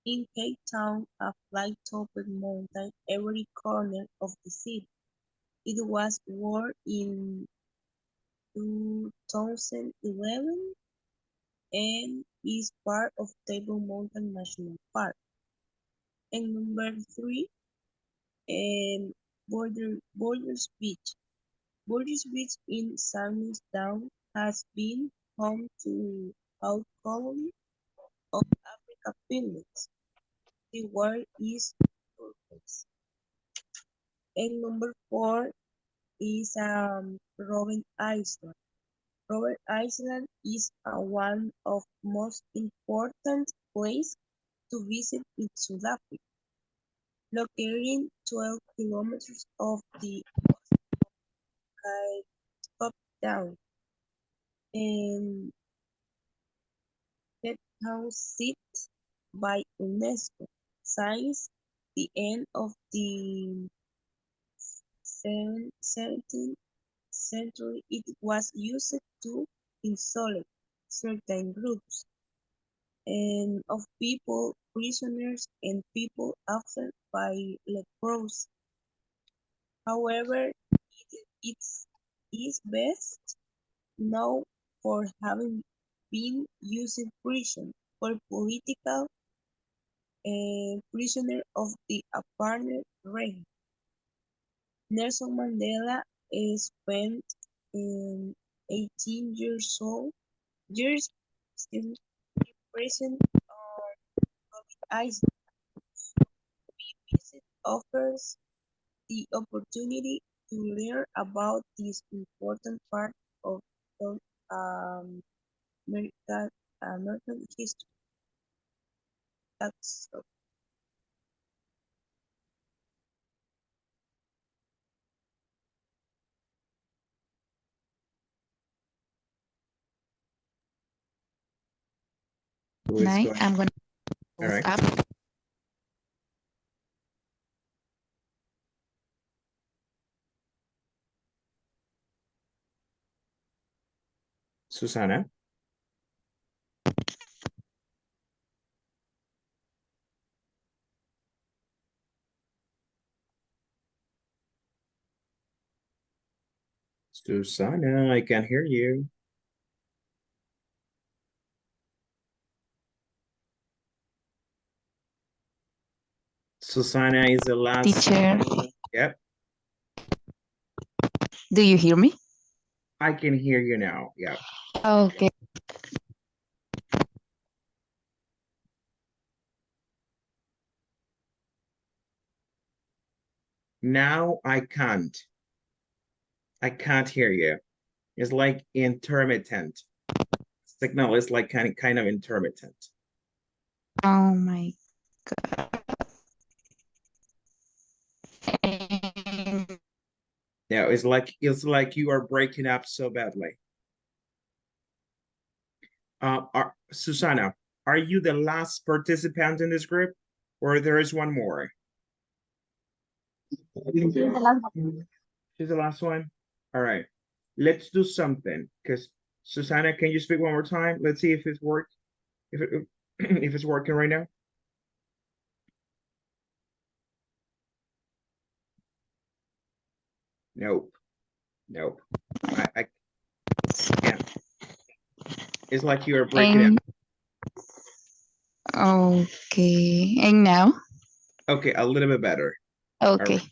In Cape Town, a flat-topped mountain every corner of the city. It was born in 2011 and is part of Table Mountain National Park. And number three, Borders Beach. Borders Beach in Simon's Town has been home to out colony of African penguins. The water is turquoise. And number four is Robben Island. Robben Island is one of most important places to visit in South Africa, located 12 kilometers off the coast of Cape Town. And that house sits by UNESCO since the end of the 17th century. It was used to isolate certain groups and of people, prisoners, and people affected by leprosy. However, it is best known for having been used in prison for political prisoner of the apartheid regime. Nelson Mandela spent 18 years in prison on Robben Island. Visit offers the opportunity to learn about this important part of American history. That's all. Who is Night, going? I'm gonna All right. up. Susana. Susana, I can hear you. Susana is the last. Teacher, Yep, do you hear me? I can hear you now. Yep. Okay. Now I can't. I can't hear you. It's like intermittent. Signal is like kind of intermittent. Oh my God. Yeah, it's like you are breaking up so badly. Susana, are you the last participant in this group, or there is one more? She's the last one. All right. Let's do something. Because Susanna, can you speak one more time? Let's see if it's worked. If if it's working right now. Nope. Nope. I can't. It's like you are breaking up. Okay. And now? Okay, a little bit better. Okay. Right.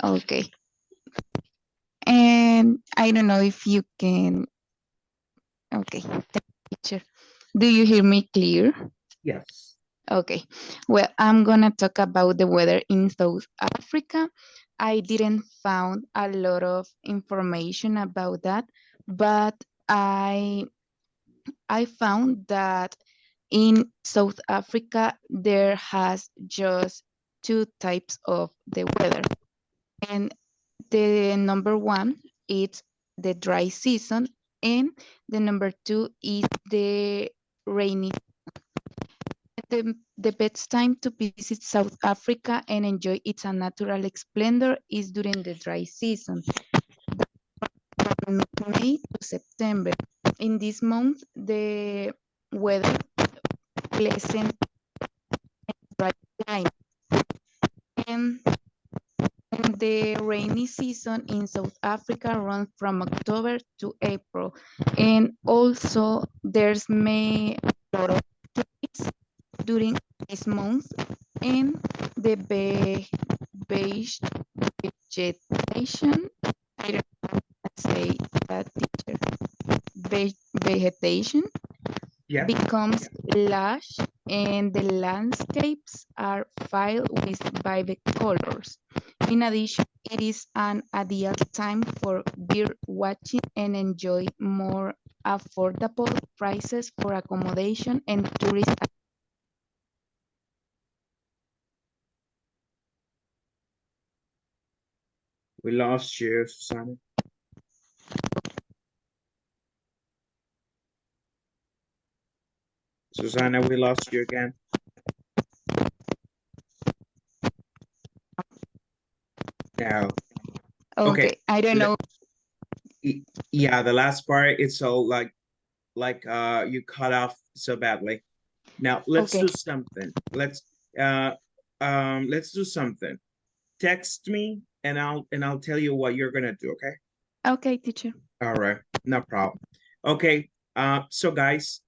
Okay. And I don't know if you can. Okay. Teacher, do you hear me clear? Yes. Okay. Well, I'm gonna talk about the weather in South Africa. I didn't found a lot of information about that, but I found that in South Africa there has just two types of the weather. And the number one is the dry season, and the number two is the rainy. The best time to visit South Africa and enjoy its natural splendor is during the dry season, from May to September. In this month, the weather pleasant and dry climate. And the rainy season in South Africa runs from October to April. And also there's a lot of trees during this month, and the vegetation, I don't know how to say that, teacher, vegetation Yeah. becomes lush, and the landscapes are filled with vivid colors. In addition, it is an ideal time for bird watching and enjoy more affordable prices for accommodation and tourist. We lost you, Susanna. Susanna, we lost you again. No. Okay, I don't know. Yeah, the last part, it's all like you cut off so badly. Now let's Okay. do something. Let's do something. Text me and I'll tell you what you're gonna do, okay? Okay, teacher. All right, no problem. Okay, so guys,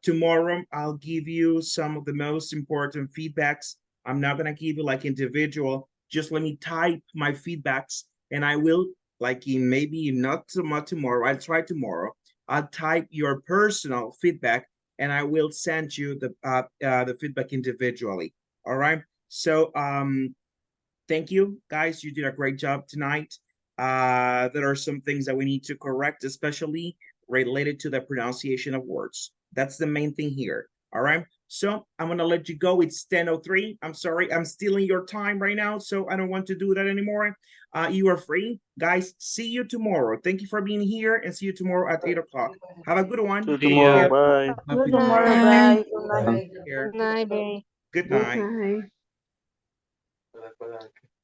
tomorrow I'll give you some of the most important feedbacks. I'm not gonna give you like individual, just let me type my feedbacks and I will, like in maybe not so much tomorrow, I'll try tomorrow. I'll type your personal feedback and I will send you the feedback individually. All right, so thank you guys, you did a great job tonight. There are some things that we need to correct, especially related to the pronunciation of words. That's the main thing here. All right. So I'm gonna let you go. It's 10:03. I'm sorry, I'm stealing your time right now, so I don't want to do that anymore. You are free, guys. See you tomorrow. Thank you for being here, and see you tomorrow at 8 o'clock. Have a good one. See you tomorrow. Bye. Good Tomorrow, night. bye. Good night. Here. Good night, babe. Good Good night. night.